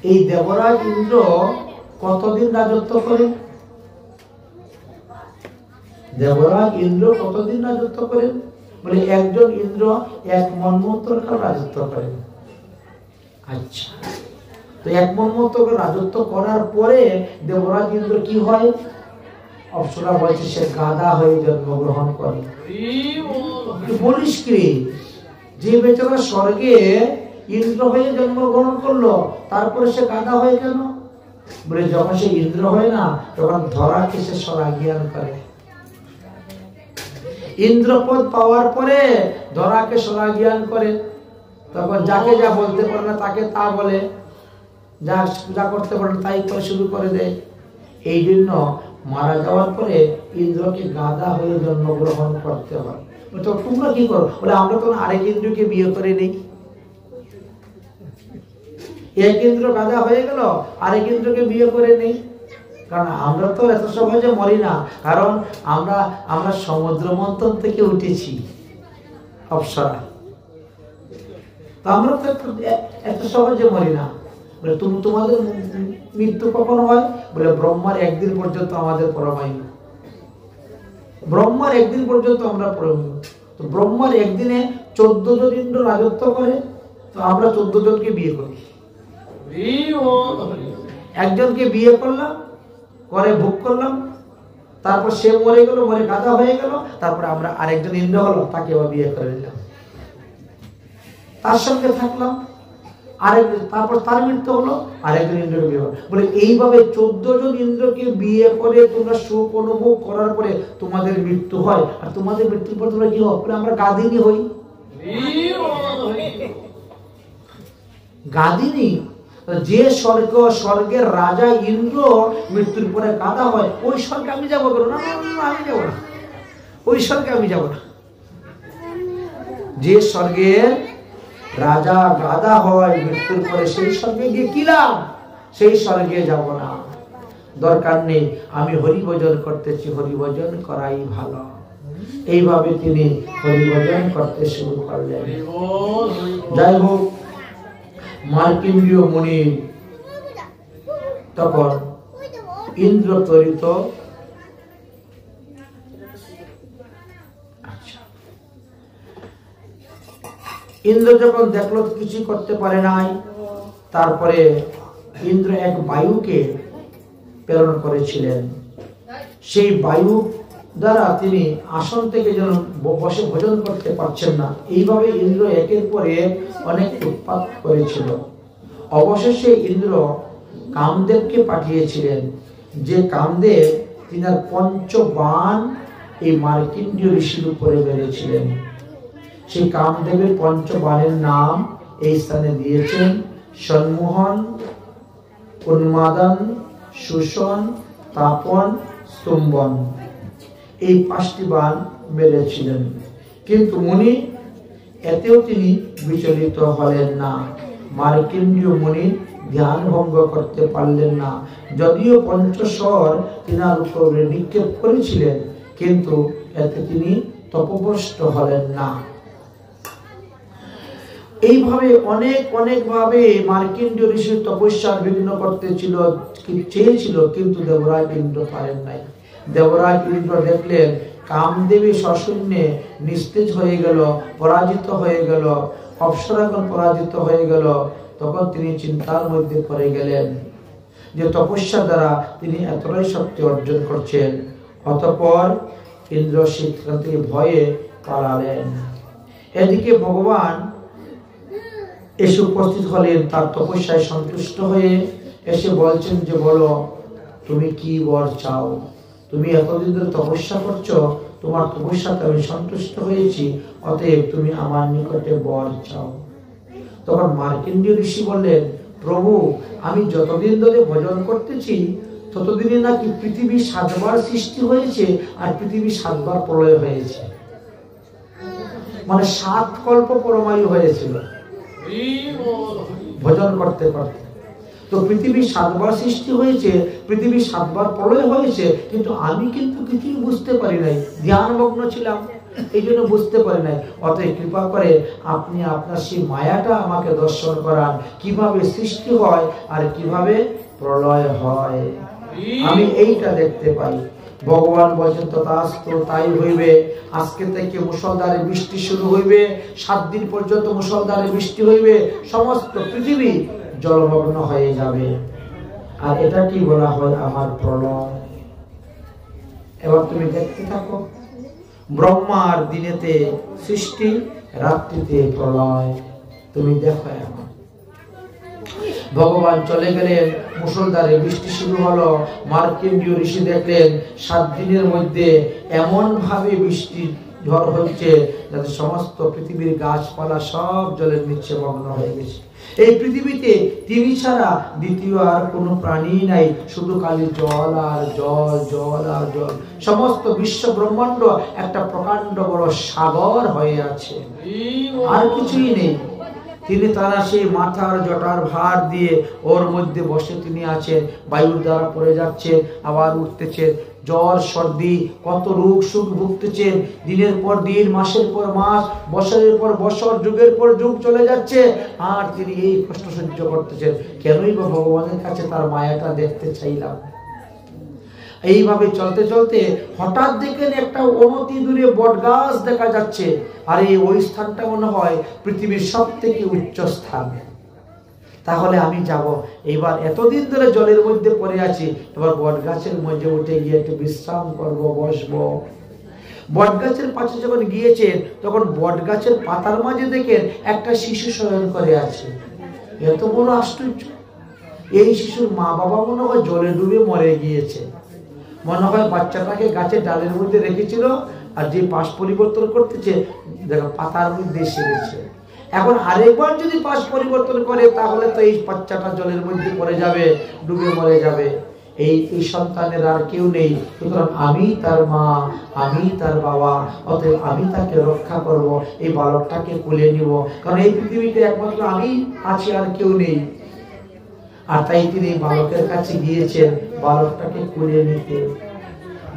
এই দেবরাজ ইন্দ্র কতদিন রাজত্ব করেন? দেবরাজ ইন্দ্র কতদিন রাজত্ব করেন? বলে একজন ইন্দ্র 1 মন্বন্তর কাল রাজত্ব করেন। আচ্ছা, তো 1 মন্বন্তর রাজত্ব করার পরে দেবরাজ ইন্দ্র কি হয়? অপ্সরা বলছে সে গাধা হয়ে জন্মগ্রহণ করে। বলিস কি, যে বেচারা স্বর্গে ইন্দ্র হয়ে জন্মগ্রহণ করলো, তারপরে সে গাধা হয়ে কেন? বলে যখন সে ইন্দ্র হয় না, তখন ধরাকে সে স্বরাজ্ঞান করে। ইন্দ্রপদ পাওয়ার পরে ধরাকে স্বরাজ্ঞান করে, তখন যাকে যা বলতে পারে না তাকে তা বলে, যা যা করতে পারে না তাই করে শুরু করে দেয়। এই জন্য মারা যাওয়ার পরে ইন্দ্রকে গাধা হয়ে জন্মগ্রহণ করতে হয়। তো তোমরা কি করো? বলে আমরা তো আরেক ইন্দ্রকে বিয়ে করে নেই। এক ইন্দ্র গাধা হয়ে গেল, আরেক ইন্দ্রকে বিয়ে করে নেই। কারণ আমরা তো এত সহজে মরি না, কারণ আমরা সমুদ্র মন্থন থেকে উঠেছি অপ্সরা। তো আমরা তো এত সহজে মরি না। বলে তোমাদের মৃত্যু কখন হয়? বলে ব্রহ্মার একদিন পর্যন্ত আমাদের পরমায়ু। ব্রহ্মার একদিন পর্যন্ত আমরা পরমায়ু। তো ব্রহ্মার একদিনে 14 জন ইন্দ্র রাজত্ব করে, তো আমরা 14 জনকে বিয়ে করি। একজনকে বিয়ে করলাম, করে ভোগ করলাম, তারপর সে মরে গেল, মরে গাধা হয়ে গেল, তারপরে আমরা আরেকজন ইন্দ্র হলো, তাকে আবার বিয়ে করে নিলাম, তার সঙ্গে থাকলাম, তারপর তার মৃত্যু হলো, আরেকজন ইন্দ্রকে বিয়ে হলো। বলে এইভাবে 14 জন ইন্দ্রকে বিয়ে করে তোমরা সুখ অনুভব করার পরে তোমাদের মৃত্যু হয়। আর তোমাদের মৃত্যুর পর তোমরা কি হয়? বলে আমরা গাদিনী হই। গাদিনী। যে স্বর্গের রাজা ইন্দ্র মৃত্যুর পরে গাধা হয়, ওই স্বর্গে আমি যাবো কেন? না, আমি যাবো না, ওই স্বর্গে আমি যাবো না। যে স্বর্গের রাজা গাধা হয় মৃত্যুর পরে, সেই স্বর্গে গিয়ে কি লাভ? সেই স্বর্গে যাব না, দরকার নেই। আমি হরিভজন করতেছি, হরিভজন করাই ভালো। এইভাবে তিনি হরিভজন করতে শুরু করলেন। যাই হোক, মার্কণ্ডেয় মুনি তখন ইন্দ্র প্রেরিত ইন্দ্র যখন দেখলো কিছু করতে পারে নাই, তারপরে ইন্দ্র এক বায়ুকে প্রেরণ করেছিলেন। সেই বায়ু দ্বারা তিনি আসন থেকে যেন বসে ভোজন করতে পারছেন না। এইভাবে ইন্দ্র একের পর এক অনেক উৎপাত করেছিল। অবশেষে ইন্দ্র কামদেবকে পাঠিয়েছিলেন, যে কামদেব তিনার 5 বাণ এই মার্কণ্ডেয় ঋষির উপরে মেরেছিলেন। সেই কামদেবের পঞ্চবাণের নাম এই স্থানে দিয়েছেন সম্মোহন, উন্মাদন, শোষণ, তাপন, স্তম্ভন। এই 5টি বাণ মেরেছিলেন, কিন্তু মুনি এতেও তিনি বিচলিত হলেন না। মার্কণ্ডেয় মুনি ধ্যান ভঙ্গ করতে পারলেন না। যদিও পঞ্চস্বর তিনার উপরে নিক্ষেপ করেছিলেন, কিন্তু এতে তিনি তপভ্রষ্ট হলেন না। এইভাবে অনেক ভাবে মার্কণ্ডেয় ঋষি তপস্যার বিঘ্ন করতে চেয়েছিল, কিন্তু দেবরাজ ইন্দ্র পারেন নাই। দেবরাজ ইন্দ্র দেখলেন কামদেবী সশূন্যে নিস্তেজ হয়ে গেল, পরাজিত হয়ে গেল, অপ্সরাগণ পরাজিত হয়ে গেল। তখন তিনি চিন্তার মধ্যে পড়ে গেলেন যে তপস্যা দ্বারা তিনি এতটাই শক্তি অর্জন করছেন। অতঃপর ইন্দ্র সেখান থেকে ভয়ে পালালেন। এদিকে ভগবান এসে উপস্থিত হলেন, তার তপস্যায় সন্তুষ্ট হয়ে এসে বলছেন যে বলো তুমি কি বর চাও? তুমি এতদিন ধরে তপস্যা করছো, তোমার তপস্যাতে আমি সন্তুষ্ট হয়েছি, অতএব তুমি আমার নিকটে বর চাও। তখন মার্কণ্ডেয় ঋষি বললেন, প্রভু আমি যতদিন ধরে ভজন করতেছি ততদিনে নাকি পৃথিবী 7 বার সৃষ্টি হয়েছে আর পৃথিবী 7 বার প্রলয় হয়েছে, মানে 7 কল্প পরমায়ু হয়েছিল ভজন করতে করতে। তো পৃথিবী 7 বার সৃষ্টি হয়েছে, পৃথিবী 7 বার প্রলয় হয়েছে, কিন্তু আমি কিন্তু কিছুই বুঝতে পারি নাই, ধ্যানমগ্ন ছিলাম, এই জন্য বুঝতে পারি নাই। অতএব কৃপা করে আপনি আপনার সেই মায়াটা আমাকে দর্শন করান, কিভাবে সৃষ্টি হয় আর কিভাবে প্রলয় হয়, আমি এইটা দেখতে পাই। ভগবান বলছেন তথাস্তু, তাই হইবে। আজকে থেকে মুষলধারে বৃষ্টি শুরু হইবে, 7 দিন পর্যন্ত মুষলধারে বৃষ্টি হইবে, সমস্ত পৃথিবী জলমগ্ন হয়ে যাবে। আর এটা কি বলা হয়? আমার প্রলয়। এবার তুমি দেখতে থাকো, ব্রহ্মার দিনেতে সৃষ্টি, রাত্রিতে প্রলয়, তুমি দেখো। এখন ভগবান চলে গেলেন, মুষলধারে বৃষ্টি শুরু হলো। মার্কণ্ডেয় ঋষি দেখলেন 7 দিনের মধ্যে এমন ভাবে বৃষ্টি ঝড় হচ্ছে যাতে সমস্ত পৃথিবীর গাছপালা সব জলের নিচে মগ্ন হয়ে গেছে। এই পৃথিবীতে তিনি ছাড়া দ্বিতীয় আর কোনো প্রাণী নাই, শুধু খালি জল আর জল, জল আর জল। সমস্ত বিশ্ব ব্রহ্মাণ্ড একটা প্রকাণ্ড বড় সাগর হয়ে আছে, আর কিছুই নেই। তিনি তারা সেই মাথার জটার ভার দিয়ে ওর মধ্যে বসে তিনি আছেন, বায়ুর দ্বারা পড়ে যাচ্ছে, আবার উঠতেছে, জ্বর সর্দি কত রোগ সুখ ভুগতেছেন, দিনের পর দিন, মাসের পর মাস, বছরের পর বছর, যুগের পর যুগ চলে যাচ্ছে, আর তিনি এই কষ্ট সহ্য করতেছেন। কেনই বা ভগবানের কাছে তার মায়াটা দেখতে চাইলাম। এইভাবে চলতে চলতে হঠাৎ দেখেন একটা অনতি দূরে বট গাছ দেখা যাচ্ছে, আর এই ওই স্থানটা মনে হয় পৃথিবীর সব থেকে উচ্চ স্থান। তাহলে আমি যাব। এবার এতদিন ধরে জলের মধ্যে পড়ে আছি, এবার বট গাছের মধ্যে উঠে গিয়ে একটু বিশ্রাম করব, বসবো। বট গাছের পাশে যখন গিয়েছেন, তখন বট গাছের পাতার মাঝে দেখেন একটা শিশু শয়ন করে আছে। এত বড় আশ্চর্য! এই শিশুর মা বাবা মনে হয় জলে ডুবে মরে গিয়েছে, মনে হয় বাচ্চাটাকে গাছের ডালের মধ্যে রেখেছিল, আর যে পাশ পরিবর্তন করতেছে দেখো পাতার মধ্যে এসে গেছে। এখন আরেকবার যদি পাশ পরিবর্তন করে তাহলে তো এই বাচ্চাটা জলের মধ্যে পড়ে যাবে, ডুবে মরে যাবে। এই সন্তানের আর কেউ নেই, সুতরাং আমি তার মা, আমি তার বাবা, অতএব আমি তাকে রক্ষা করব, এই বালকটাকে কোলে নিব, কারণ এই পৃথিবীতে একমাত্র আমি আছি, আর কেউ নেই। আর তাই তিনি বালকের কাছে গিয়েছেন বালকটাকে কুলে নিতে।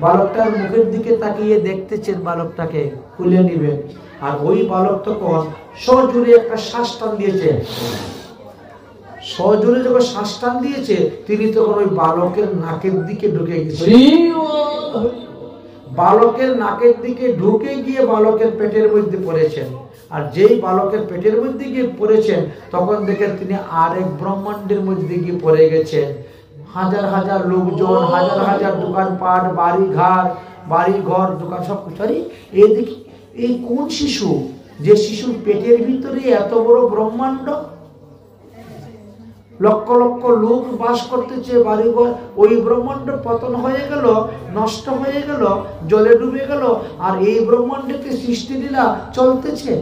বালকটার মুখের দিকে তাকিয়ে দেখতেছেন বালকটাকে কুলে নিবেন, আর ওই বালক তখন সজোরে একটা শ্বাস টান দিয়েছে। সজোরে যখন শ্বাস টান দিয়েছে, তিনি তখন ওই বালকের নাকের দিকে ঢুকে গেছে। বালকের নাকের দিকে ঢুকে গিয়ে বালকের পেটের মধ্যে পড়েছেন। আর যেই বালকের পেটের মধ্যে গিয়ে পড়েছেন, তখন দেখেন তিনি আরেক ব্রহ্মাণ্ডের মধ্যে গিয়ে পড়ে গেছেন। হাজার হাজার লোকজন, হাজার হাজার দোকানপাট, বাড়ি ঘর, দোকান, সব কিছু। আরে এদিকে এই কোন শিশু, যে শিশুর পেটের ভিতরে এত বড় ব্রহ্মাণ্ড, লক্ষ লক্ষ লোক বাস করতেছে, বাড়িঘর, ওই ব্রহ্মাণ্ড পতন হয়ে গেল, নষ্ট হয়ে গেল, জলে ডুবে গেল, আর এই ব্রহ্মাণ্ডকে সৃষ্টি লীলা চলতেছে।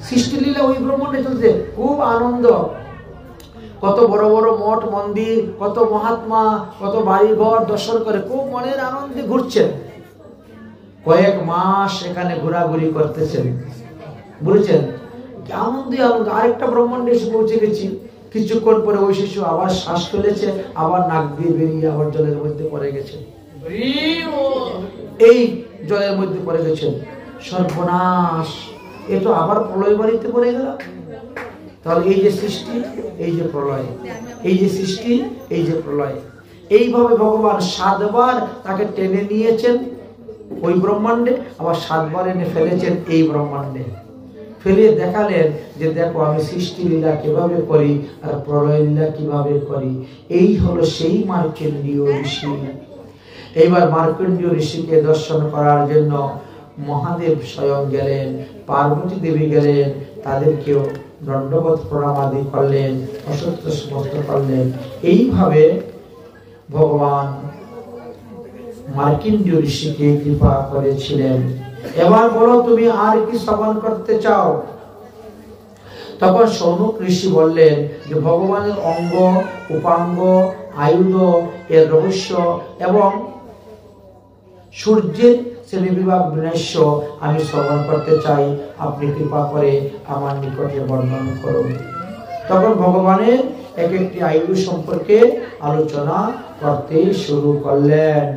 সৃষ্টিলীলা ওই ব্রহ্মাণ্ডে চলছে, খুব আনন্দ। কত বড় বড় মঠ মন্দির, কত মহাত্মা, কত বাড়ি ঘর দর্শন করে খুব মনের আনন্দে ঘুরছেন। কয়েক মাস এখানে ঘোরাঘুরি করতেছেন, বুঝেছেন? আনন্দে আনন্দ। আরেকটা ব্রহ্মাণ্ডে এসে পৌঁছে গেছি। কিছুক্ষণ পরে ওই শিশু আবার শ্বাস ফেলেছে, আবার নাক দিয়ে বেরিয়ে আবার জলের মধ্যে পড়ে গেছে। এই জলের মধ্যে পড়ে গেছেন। সর্বনাশ, এ তো আবার প্রলয় বাড়িতে পড়ে গেল। তাহলে এই যে সৃষ্টি, এই যে প্রলয়, এই যে সৃষ্টি, এই যে প্রলয়, এইভাবে ভগবান 7 বার তাকে টেনে নিয়েছেন ওই ব্রহ্মাণ্ডে, আবার 7 বার এনে ফেলেছেন এই ব্রহ্মাণ্ডে। ফেলে দেখালেন যে দেখো আমি সৃষ্টি লীলা কিভাবে করি আর প্রলয় লীলা কিভাবে করি। এই হলো সেই মার্কণ্ডেয় ঋষি। এইবার মার্কণ্ডেয় ঋষিকে দর্শন করার জন্য মহাদেব স্বয়ং গেলেন, পার্বতী দেবী গেলেন, তাদেরকেও দণ্ডবত প্রণাম আদি করলেন, অসত্য সমস্ত করলেন। এইভাবে ভগবান মার্কণ্ডেয় ঋষিকে কৃপা করেছিলেন। এবার বলো তুমি আর কি শ্রবণ করতে চাও? তখন শৌনক ঋষি বললেন যে ভগবানের অঙ্গ, উপাঙ্গ, আয়ুধ, এর রহস্য এবং সূর্যের শ্রেণীবিভাগ বিনস্য আমি শ্রবণ করতে চাই, আপনি কৃপা করে আমার নিকটে বর্ণন করুন। তখন ভগবানের এক একটি আয়ুধ সম্পর্কে আলোচনা করতে শুরু করলেন।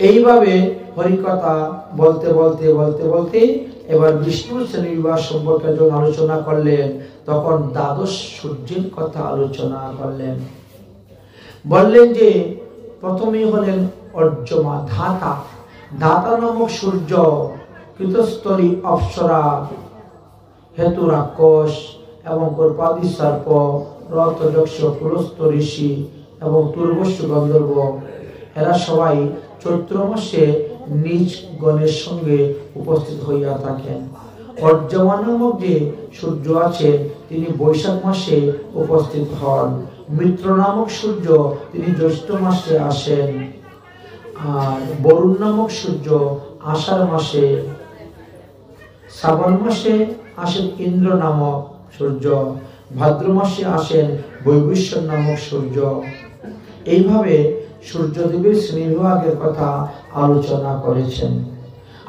এইভাবে হরিকথা বলতে বলতে বলতে বলতে এবার বিষ্ণুর শ্রেণীবিভাগ সম্পর্কে যখন আলোচনা করলেন, তখন দ্বাদশ সূর্যের কথা আলোচনা করলেন। বললেন যে প্রথমেই হলেন অর্জমা, ধাতা। ধাতা নামক সূর্য, কৃতস্থলী অপ্সরা, হেতু রাক্ষস এবং কর্পাদি সর্প, রথযক্ষ, পুরস্ত ঋষি এবং তুর্বস্য গন্ধর্ব, এরা সবাই চৈত্র মাসে নিজ গণের সঙ্গে উপস্থিত হইয়া থাকেন। অর্জমা নামক যে সূর্য আছেন তিনি বৈশাখ মাসে উপস্থিত হন। মিত্র নামক সূর্য তিনি জ্যৈষ্ঠ মাসে আসেন। আর বরুণ নামক সূর্য আষাঢ় মাসে। শ্রাবণ মাসে আসেন ইন্দ্র নামক সূর্য। ভাদ্র মাসে আসেন বৈবস্বর নামক সূর্য। এইভাবে সূর্যদেবের শ্রেণীবিভাগের কথা আলোচনা করেছেন।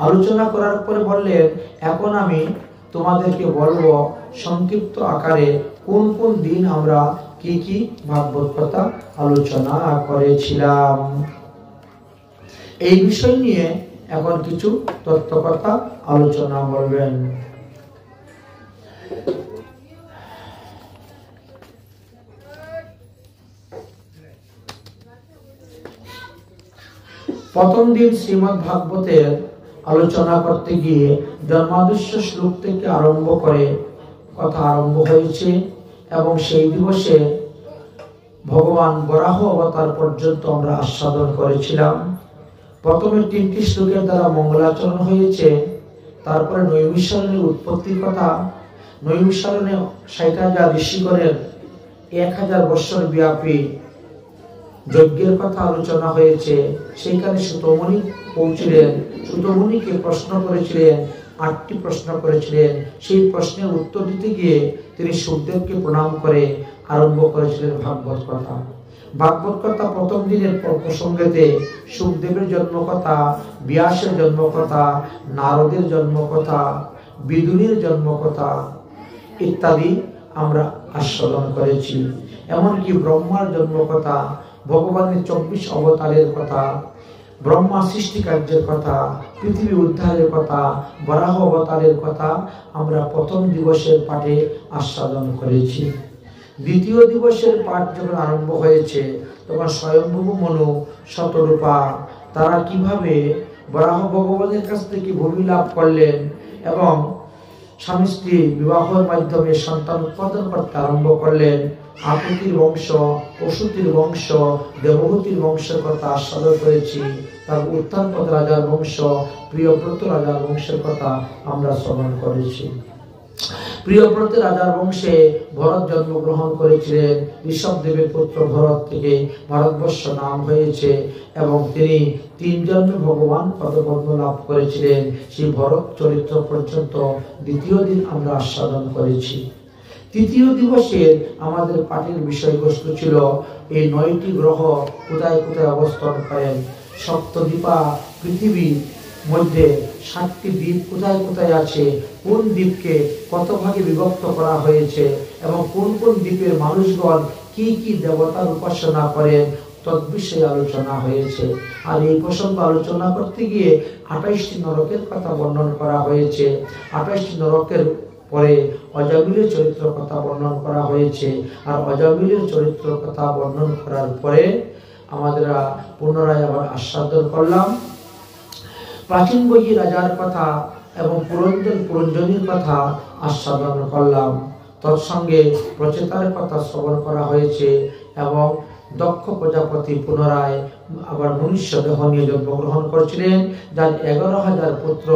আলোচনা করার পরে বললেন এখন আমি তোমাদেরকে বলবো সংক্ষিপ্ত আকারে কোন কোন দিন আমরা কি কি ভাগবত কথা আলোচনা করেছিলাম। এই বিষয় নিয়ে এখন কিছু তত্ত্ব কথা আলোচনা করবেন। প্রথম দিন শ্রীমদ্ ভাগবতের আলোচনা করতে গিয়ে জন্মাদৃশ্য শ্লোক থেকে আরম্ভ করে কথা আরম্ভ হয়েছে এবং সেই দিবসে ভগবান বরাহ অবতার পর্যন্ত আমরা আস্বাদন করেছিলাম। প্রথমে 3টি শ্লোকের দ্বারা মঙ্গলাচরণ হয়েছে, তারপরে নৈমিষারণ্যের উৎপত্তির কথা, নৈমিষারণ্যে 60,000 ঋষিগণের 1000 বৎসর ব্যাপী যজ্ঞের কথা আলোচনা হয়েছে। সেইখানে সুতমুনি পৌঁছিলেন, সুতমুনিকে প্রশ্ন করেছিলেন, 8টি প্রশ্ন করেছিলেন। সেই প্রশ্নের উত্তর দিতে গিয়ে তিনি সুখদেবকে প্রণাম করে আরম্ভ করেছিলেন ভাগবত কথা। ভাগবত কথা প্রথম দিনের প্রসঙ্গেতে সুখদেবের জন্ম কথা, ব্যাসের জন্ম কথা, নারদের জন্ম কথা, বিদুরের জন্ম কথা ইত্যাদি আমরা আস্বাদন করেছি। এমনকি ব্রহ্মার জন্ম কথা, ভগবানের 24 অবতারের কথা, ব্রহ্মা সৃষ্টি কার্যের কথা, পৃথিবী উদ্ধারের কথা, বরাহ অবতারের কথা আমরা প্রথম দিবসের পাঠে আস্বাদন করেছি। দ্বিতীয় দিবসের পাঠ যখন আরম্ভ হয়েছে তখন স্বয়ম্ভু মনু, শতরূপা তারা কিভাবে বরাহ ভগবানের কাছ থেকে ভূমি লাভ করলেন এবং স্বামী স্ত্রী বিবাহের মাধ্যমে সন্তান উৎপাদন করতে আরম্ভ করলেন। আকুতির বংশ, অসুতির বংশ, দেবহূতির বংশের কথা আস্বাদন করেছি। তার উত্থানপদ রাজার বংশ, প্রিয়ব্রত রাজার বংশের কথা আমরা শ্রবণ করেছি। প্রিয়ব্রতের রাজার বংশে ভরত জন্মগ্রহণ করেছিলেন। ঋষভদেবের পুত্র ভরত থেকে ভারতবর্ষ নাম হয়েছে এবং তিনি 3 জন্মে ভগবান পদপদ্ম লাভ করেছিলেন। সেই ভরত চরিত্র পর্যন্ত দ্বিতীয় দিন আমরা আস্বাদন করেছি। তৃতীয় দিবসের আমাদের পাঠের বিষয়বস্তু ছিল এই 9টি গ্রহ কোথায় কোথায় অবস্থান করেন, সপ্তদ্বীপা পৃথিবীর মধ্যে 7টি দ্বীপ কোথায় কোথায় আছে, কোন দ্বীপকে কত ভাগে বিভক্ত করা হয়েছে এবং কোন কোন দ্বীপের মানুষগণ কি কি দেবতার উপাসনা করেন তদ্বিষয়ে আলোচনা হয়েছে। আর এই প্রসঙ্গ আলোচনা করতে গিয়ে 28টি নরকের কথা বর্ণন করা হয়েছে। 28টি নরকের পরে অজামিলের চরিত্র কথা বর্ণন করা হয়েছে। আর অজামিলের চরিত্র কথা বর্ণন করার পরে আমাদের পুনরায় আবার আস্বাদন করলাম প্রাচীন বৈগী রাজার কথা এবং পুরঞ্জনীর কথা আস্বাদন করলাম। তৎসঙ্গে প্রচেতার কথা শ্রবণ করা হয়েছে এবং দক্ষ প্রজাপতি পুনরায় আবার মনুষ্য দেহ নিয়ে জন্মগ্রহণ করেছিলেন, যার 11,000 পুত্র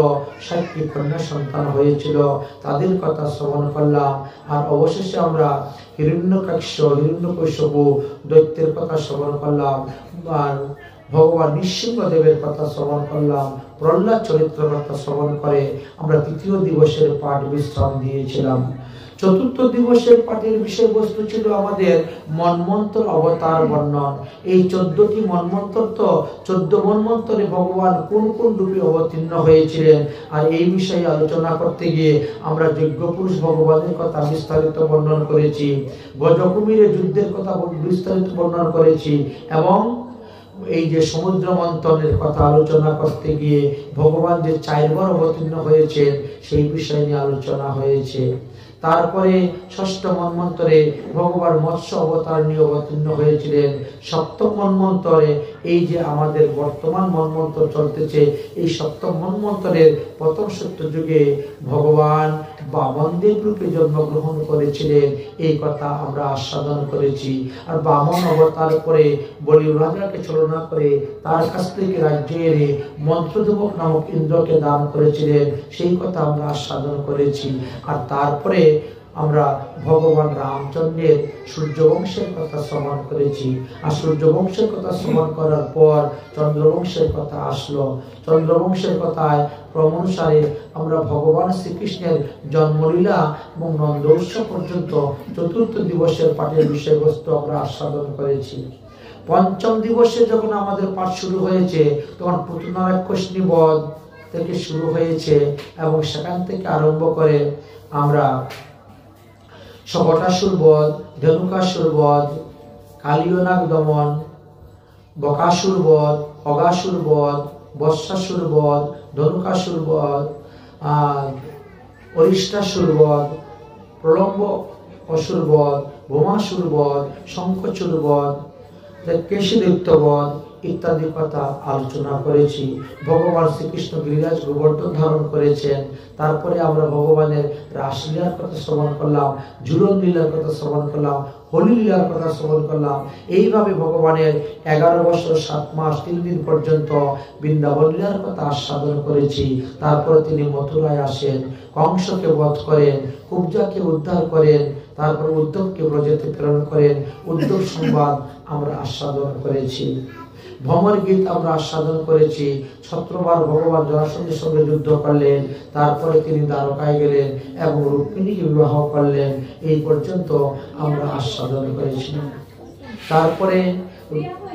60টি কন্যা সন্তান হয়েছিল, তাদের কথা শ্রবণ করলাম। আর অবশেষে আমরা হিরণ্যকশিপু দৈত্যের কথা শ্রবণ করলাম, আর ভগবান নৃসিংহদেবের কথা শ্রবণ করলাম, প্রহ্লাদ চরিত্রের কথা শ্রবণ করে আমরা তৃতীয় দিবসের পাঠ বিশ্রাম দিয়েছিলাম। চতুর্থ দিবসের পাঠের বিষয়বস্তু ছিল আমাদের মন্বন্তর অবতার বর্ণন। এই 14টি মন্বন্তর তো 14 মন্বন্তরে ভগবান কোন কোন রূপে অবতীর্ণ হয়েছিলেন, আর এই বিষয়ে আলোচনা করতে গিয়ে আমরা যজ্ঞপুরুষ ভগবানের কথা বিস্তারিত বর্ণন করেছি, গজকুমিরের যুদ্ধের কথা বিস্তারিত বর্ণন করেছি এবং এই যে সমুদ্র মন্থনের কথা আলোচনা করতে গিয়ে ভগবান যে 4 বার অবতীর্ণ হয়েছেন সেই বিষয় নিয়ে আলোচনা হয়েছে। তারপরে ষষ্ঠ মন্বন্তরে ভগবান মৎস্য অবতার নিয়ে অবতীর্ণ হয়েছিলেন। সপ্তম মন্বন্তরে এই যে আমাদের বর্তমান মন্বন্তর চলতেছে, এই সপ্তম মন্বন্তরের প্রথম সত্যযুগে ভগবান বামনদেব রূপে জন্মগ্রহণ করেছিলেন, এই কথা আমরা আস্বাদন করেছি। আর বামন অবতার করে বলি রাজাকে ছলনা করে তার কাছ থেকে রাজ্য এনে মন্ত্রদেবক নামক ইন্দ্রকে দান করেছিলেন, সেই কথা আমরা আস্বাদন করেছি। আর তারপরে আমরা ভগবান রামচন্দ্রের সূর্যবংশের কথা শ্রবণ করেছি। আর সূর্যবংশের কথা শ্রবণ করার পর চন্দ্রবংশের কথা আসলো। চন্দ্রবংশের কথায় ক্রমানুসারে আমরা ভগবান শ্রীকৃষ্ণের জন্মলীলা এবং নন্দ উৎসব পর্যন্ত চতুর্থ দিবসের পাঠের বিষয়বস্তু আমরা আস্বাদন করেছি। পঞ্চম দিবসে যখন আমাদের পাঠ শুরু হয়েছে তখন পুতনারাক্ষসনী বধ থেকে শুরু হয়েছে এবং সেখান থেকে আরম্ভ করে আমরা শকটাসুর বধ, ধনুকাসুর বধ, কালিয়নাগ দমন, বকাসুর বধ, অগাসুর বধ, বৎসাসুর বধ, ধনুকাসুর বধ, অরিষ্টাসুর বধ, প্রলম্ব অসুর বধ, ভৌমাসুর বধ, শঙ্খচূড় বধ, কেশীদৈত্য বধ ইত্যাদি কথা আলোচনা করেছি। ভগবান শ্রীকৃষ্ণ গিরিরাজ গোবর্ধন ধারণ করেছেন। তারপরে আমরা ভগবানের রাসলীলার কথা শ্রবণ করলাম, ঝুলন লীলার কথা শ্রবণ করলাম, হোলি লীলার কথা শ্রবণ করলাম। এইভাবে ভগবানের 11 বছর 7 মাস 3 দিন পর্যন্ত বৃন্দাবন লীলার কথা আস্বাদন করেছি। তারপরে তিনি মথুরায় আসেন, কংসকে বধ করেন, কুব্জাকে উদ্ধার করেন, তারপর উদ্ধবকে ব্রজেতে প্রেরণ করেন। উদ্ধব সংবাদ আমরা আস্বাদন করেছি। ভ্রমর গীত আমরা আস্বাদন করেছি। 17 বার ভগবান জরাসন্ধের সঙ্গে যুদ্ধ করলেন, তারপরে তিনি দ্বারকায় গেলেন এবং রুক্মিণীকে বিবাহ করলেন, এই পর্যন্ত আমরা আস্বাদন করেছি। তারপরে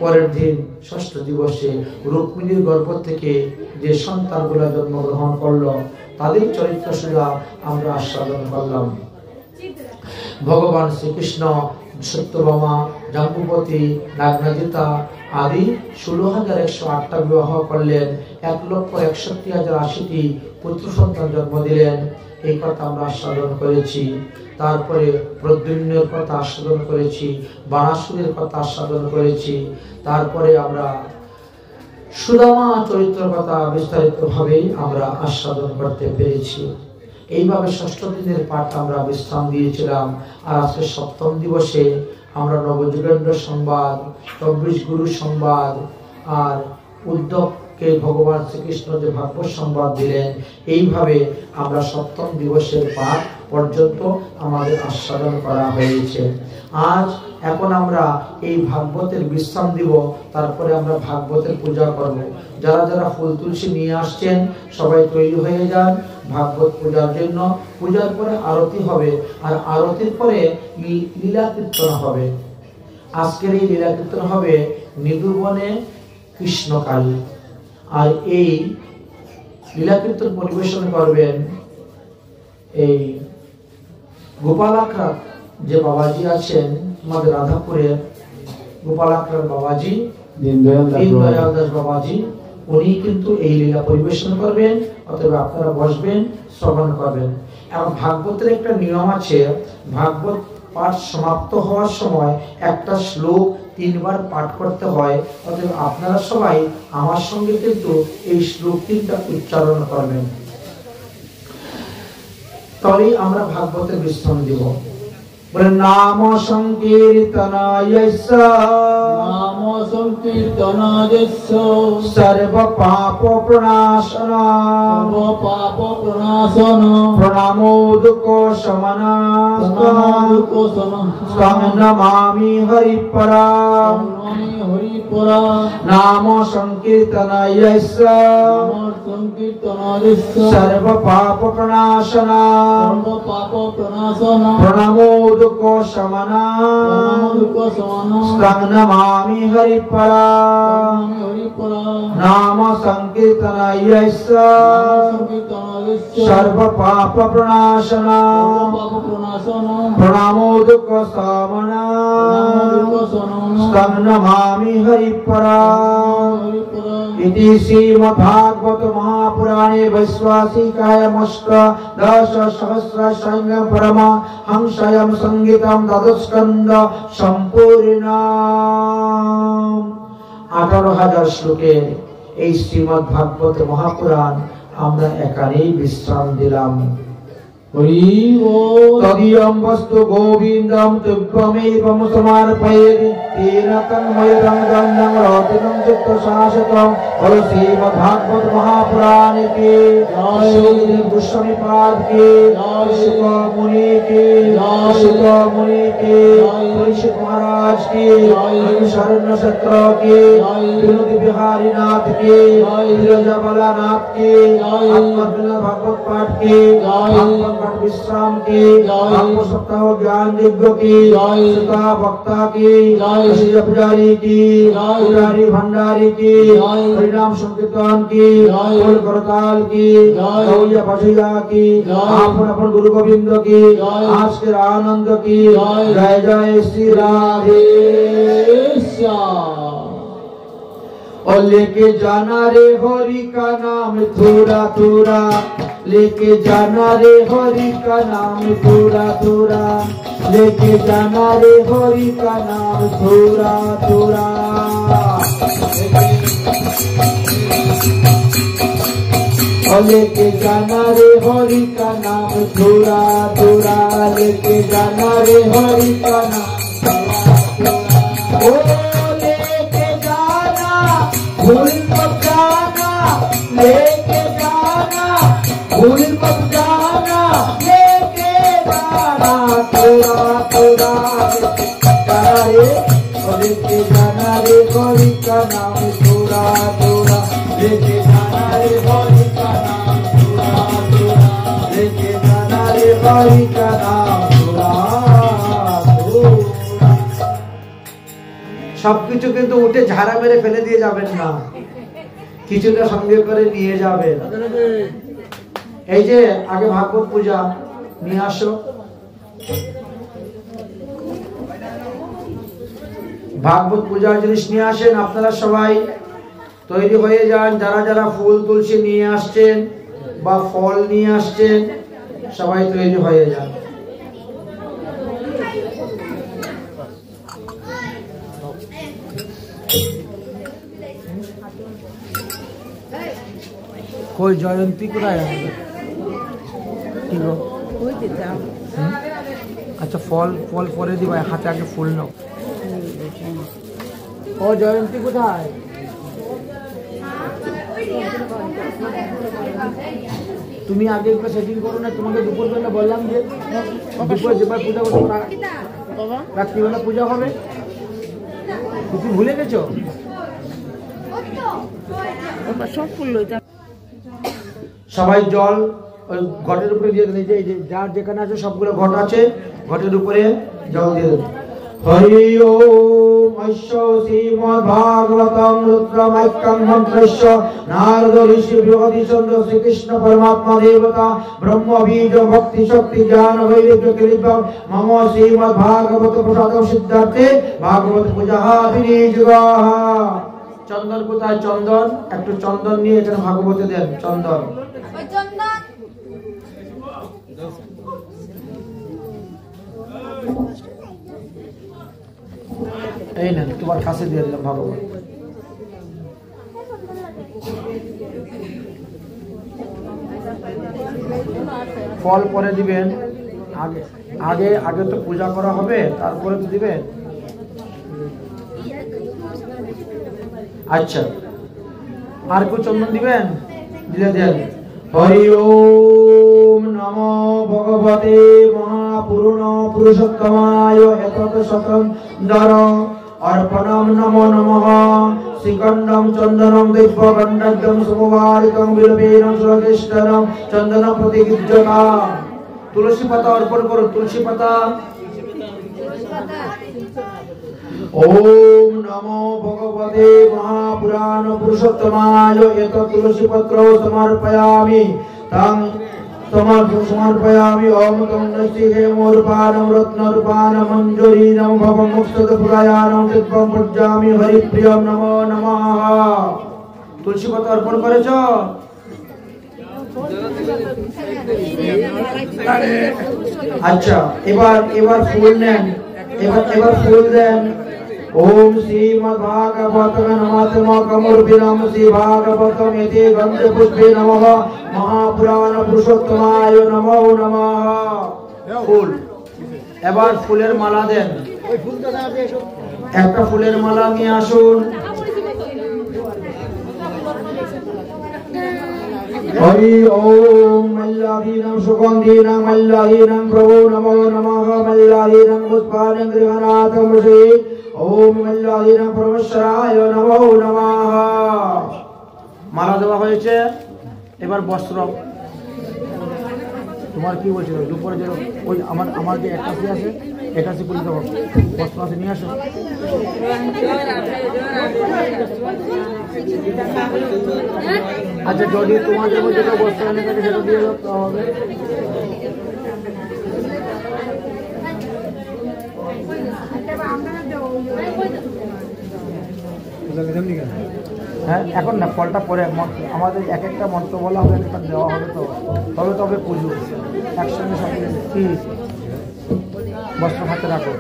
পরের দিন ষষ্ঠ দিবসে রুক্মিণীর গর্ভ থেকে যে সন্তানগুলা জন্মগ্রহণ করলো তাদের চরিত্র সুধা আমরা আস্বাদন করলাম। ভগবান শ্রীকৃষ্ণ সত্যভামা, জাম্বুবতী, নাগনাজিতা আদি 16,108টা বিবাহ করলেন, 1,61,080টি পুত্র সন্তান জন্ম দিলেন, এই কথা আমরা আস্বাদন করেছি। তারপরে প্রদ্যুম্নের কথা আস্বাদন করেছি, বাণাসুরের কথা আস্বাদন করেছি। তারপরে আমরা সুদামা চরিত্রের কথা বিস্তারিতভাবে আমরা আস্বাদন করতে পেরেছি। এইভাবে ষষ্ঠ দিনের পাঠ আমরা বিশ্রাম দিয়েছিলাম। আর আজকে সপ্তম দিবসে আমরা নবযুগেন্দ্র সংবাদ, 24 গুরু সংবাদ আর উদ্ধবকে ভগবান শ্রীকৃষ্ণ যে ভাগবত সংবাদ দিলেন, এইভাবে আমরা সপ্তম দিবসের পাঠ পর্যন্ত আমাদের আস্বাদন করা হয়েছে। আজ এখন আমরা এই ভাগবতের বিশ্রাম দিব, তারপরে আমরা ভাগবতের পূজা করব। যারা যারা ফুল তুলসী নিয়ে আসছেন সবাই তৈরি হয়ে যান ভাগবত পূজার জন্য। পূজার পরে আরতি হবে, আর আরতির পরে লীলা কীর্তন হবে। আজকের এই লীলা কীর্তন হবে নিদুবনে কৃষ্ণকালী। আর এই লীলা কীর্তন পরিবেশন করবেন এই গোপালাকার যে বাবাজি আছেন আমাদের রাধাপুরের গোপালাকার বাবাজি, দীনদয়াল দাস বাবাজি, উনি কিন্তু এই লীলা পরিবেশন করবেন। অতএব আপনারা বসবেন, শ্রবণ করবেন। এবং ভাগবতের একটা নিয়ম আছে, ভাগবত পাঠ সমাপ্ত হওয়ার সময় একটা শ্লোক 3 বার পাঠ করতে হয়। অতএব আপনারা সবাই আমার সঙ্গে কিন্তু এই শ্লোক 3টা উচ্চারণ করবেন, তবেই আমরা ভাগবতের বিশ্রাম দিব। বলে নাম সংকীর্তনায়স্য সর্ব পাপ প্রণাশন প্রণামো দুঃখ শমনাস্ত্বং নমামি হরিপরা নাম সংকীর্তনায়স্য সর্ব পাপ প্রণাশন প্রণামো দুঃখ শমনাস্ত্বং নমামি হরিপরা নাম সংকীর্তনায়স্য সর্ব পাপ প্রণাশন প্রণামো দুঃখ শমনাস্ত্বং নমামি হরিপরা। इति श्रीमद्भागवत महापुराणे वैश्वासिकायाम् अष्टादशसहस्रशतकं परमहंस्यां संगीतं द्वादशस्कन्ध সম্পূর্ণম। 18,000 শ্লোকের এই শ্রীমদ্ভাগবত মহাপুরাণ আমরা এখানেই বিশ্রাম দিলাম। তদীয়ং বস্তু গোবিন্দং তুভ্যমেবং সমর্পয়েৎ তেন তন্ময়ং গন্ধং রতিং চিত্ত শাশ্বতং। বলো শ্রীমদ্ভাগবত মহাপুরাণ কি জয়, শ্রী গোস্বামী পাদ কি জয়, শুক মুনি কি জয়, শুক মুনি কি জয়, পরীক্ষিত মহারাজ কি জয়, শরণ্য ক্ষেত্র কি জয়, বিনোদী বিহারী নাথ কি জয়, বিরজাবালা নাথ কি জয়, আত্মবিনা ভাগবত পাঠ কি জয়, विश्राम की आपको सप्ताह ज्ञान दिव्य की सुता वक्ता की पुजारी की पुजारी भंडारी की हरिनाम संकीर्तन की करताल की भजिया की अपन अपन गुरु गोविंद की आज के आनंद की जय जय श्री राधे श्याम। और लेके जाना रे हरि का नाम थोड़ा थोड़ा, लेके जाना रे हरि का नाम थोड़ा थोड़ा, लेके जाना रे हरि का नाम थोड़ा थोड़ा। और लेके जाना रे हरि का नाम थोड़ा थोड़ा, लेके जाना रे हरि का नाम थोड़ा थोड़ा। भूल मत जाना लेके जाना, भूल मत जाना लेके जाना थोड़ा थोड़ा। लेके जाना रे हरि का नाम थोड़ा थोड़ा, लेके जाना रे हरि का नाम थोड़ा थोड़ा, लेके जाना रे हरि का नाम थोड़ा थोड़ा। সবকিছু কিন্তু উঠে ঝাড়া মেরে ফেলে দিয়ে যাবেন না, কিছুটা সঙ্গে করে নিয়ে যাবেন। এই যে আগে ভাগবত পূজা নিয়ে আসো, ভাগবত পূজার জিনিস নিয়ে আসেন। আপনারা সবাই তৈরি হয়ে যান। যারা যারা ফুল তুলসী নিয়ে আসছেন বা ফল নিয়ে আসছেন সবাই তৈরি হয়ে যান। कोई जयंती कोথায় আছে? কি গো ওই দিতা। আচ্ছা ফল ফল পরে দিবা, হাতে আগে ফুল নাও। ও জয়ন্তী কোথায়? তুমি আগে একটু সেটিং করো না। তোমাকে দুপুরবেলা বললাম যে দুপুরে যেবার পূজা করতে রাত্রিবেলা পূজা হবে, তুমি ভুলে গেছো? সবাই জল ওই ঘটের উপরে দিয়ে দেন। এই যে যার যেখানে আছে সবগুলো ঘট আছে, ঘটের উপরে জল দিয়ে দেন। হরি ওম ঐশ্য শ্রীমদ্ভাগবতম রুদ্রমাইক্যং মন্ত্রস্য নারদ ঋষি বৃহদি চন্দ্র শ্রীকৃষ্ণ পরমাত্মা দেবতা ব্রহ্ম বীজ ভক্তি শক্তি জ্ঞান বৈরাগ্য কৃপা মম শ্রীমদ্ভাগবত প্রসাদম সিদ্ধার্থে ভাগবত পূজা বিনিযোগঃ। চন্দন কোথায়? চন্দন একটু চন্দন নিয়ে এখানে ভাগবতে দেন। চন্দন এই নেন, তোমার কাছে দিয়ে দিলাম ভাগবত। ফল পরে দিবেন, আগে আগে আগে তো পূজা করা হবে, তারপরে তো দিবেন। আচ্ছা, আর কেউ চন্দন দিবেন? দিলে দেন। হরি ওম নমো ভগবতে মহাপুরুষ পুরুষোত্তমায় এতৎ শতন্দর অর্পণম নমো নমঃ। শ্রীকণ্ডম চন্দনম দিব্যগণ্ডম সমবারিতং বিলবেন সুরকেষ্টনম চন্দন প্রতিগৃহ্যতা। তুলসী পাতা অর্পণ করো, তুলসী পাতা। ওম নমো ভগবতে মহাপুরাণ পুরুষোত্তমায় এতৎ তুলসী পত্র সমর্পয়ামি তং সমর্পয়ামি। ওম তং নৃসিংহেমোরূপাণং রত্নরূপাণং মঞ্জুরীণং ভবং মুক্তদপুরায়াণং দিব্যং পূজ্যামি হরিপ্রিয়ং নমো নমঃ। তুলসী পাতা অর্পণ করেছ? আচ্ছা, এবার ফুল নেন, এবার ফুল দেন। ओम श्रीमद्भागवतं नमात्मकमुर्भिरं श्रीभागवतं यते गन्धपुष्पे नमः महापुराण पुरुषोत्तमाय नमो नमः। ফুল, এবার ফুলের মালা দেন। একটা ফুলের মালা নিয়ে আসুন। हरि ओम मल्लादीनां सुगंधीनां मल्लादीनां प्रभो नमो नमः। मल्लादीनां पुष्पाणि गृहनाथं श्री ओम मल्लादीनां परमेश्वराय नमो नमः। মালা দেওয়া হয়েছে, এবার বস্ত্র। তোমার কি বলছিল দুপুরে যে ওই আমার যে একাশি আছে, একাশি করে দেবো, বস্ত্র আছে নিয়ে আসো। আচ্ছা, যদি তোমাদের মধ্যে কেউ বস্ত্র এনে থাকে সেটা দিয়ে দেওয়া হবে। হ্যাঁ, এখন না, ফলটা পরে আমাদের এক একটা মন্ত্র বলা হবে, একটা দেওয়া হবে, তো তবে পুজো একসঙ্গে সাথে। কি বস্ত্র হাতে রাখো,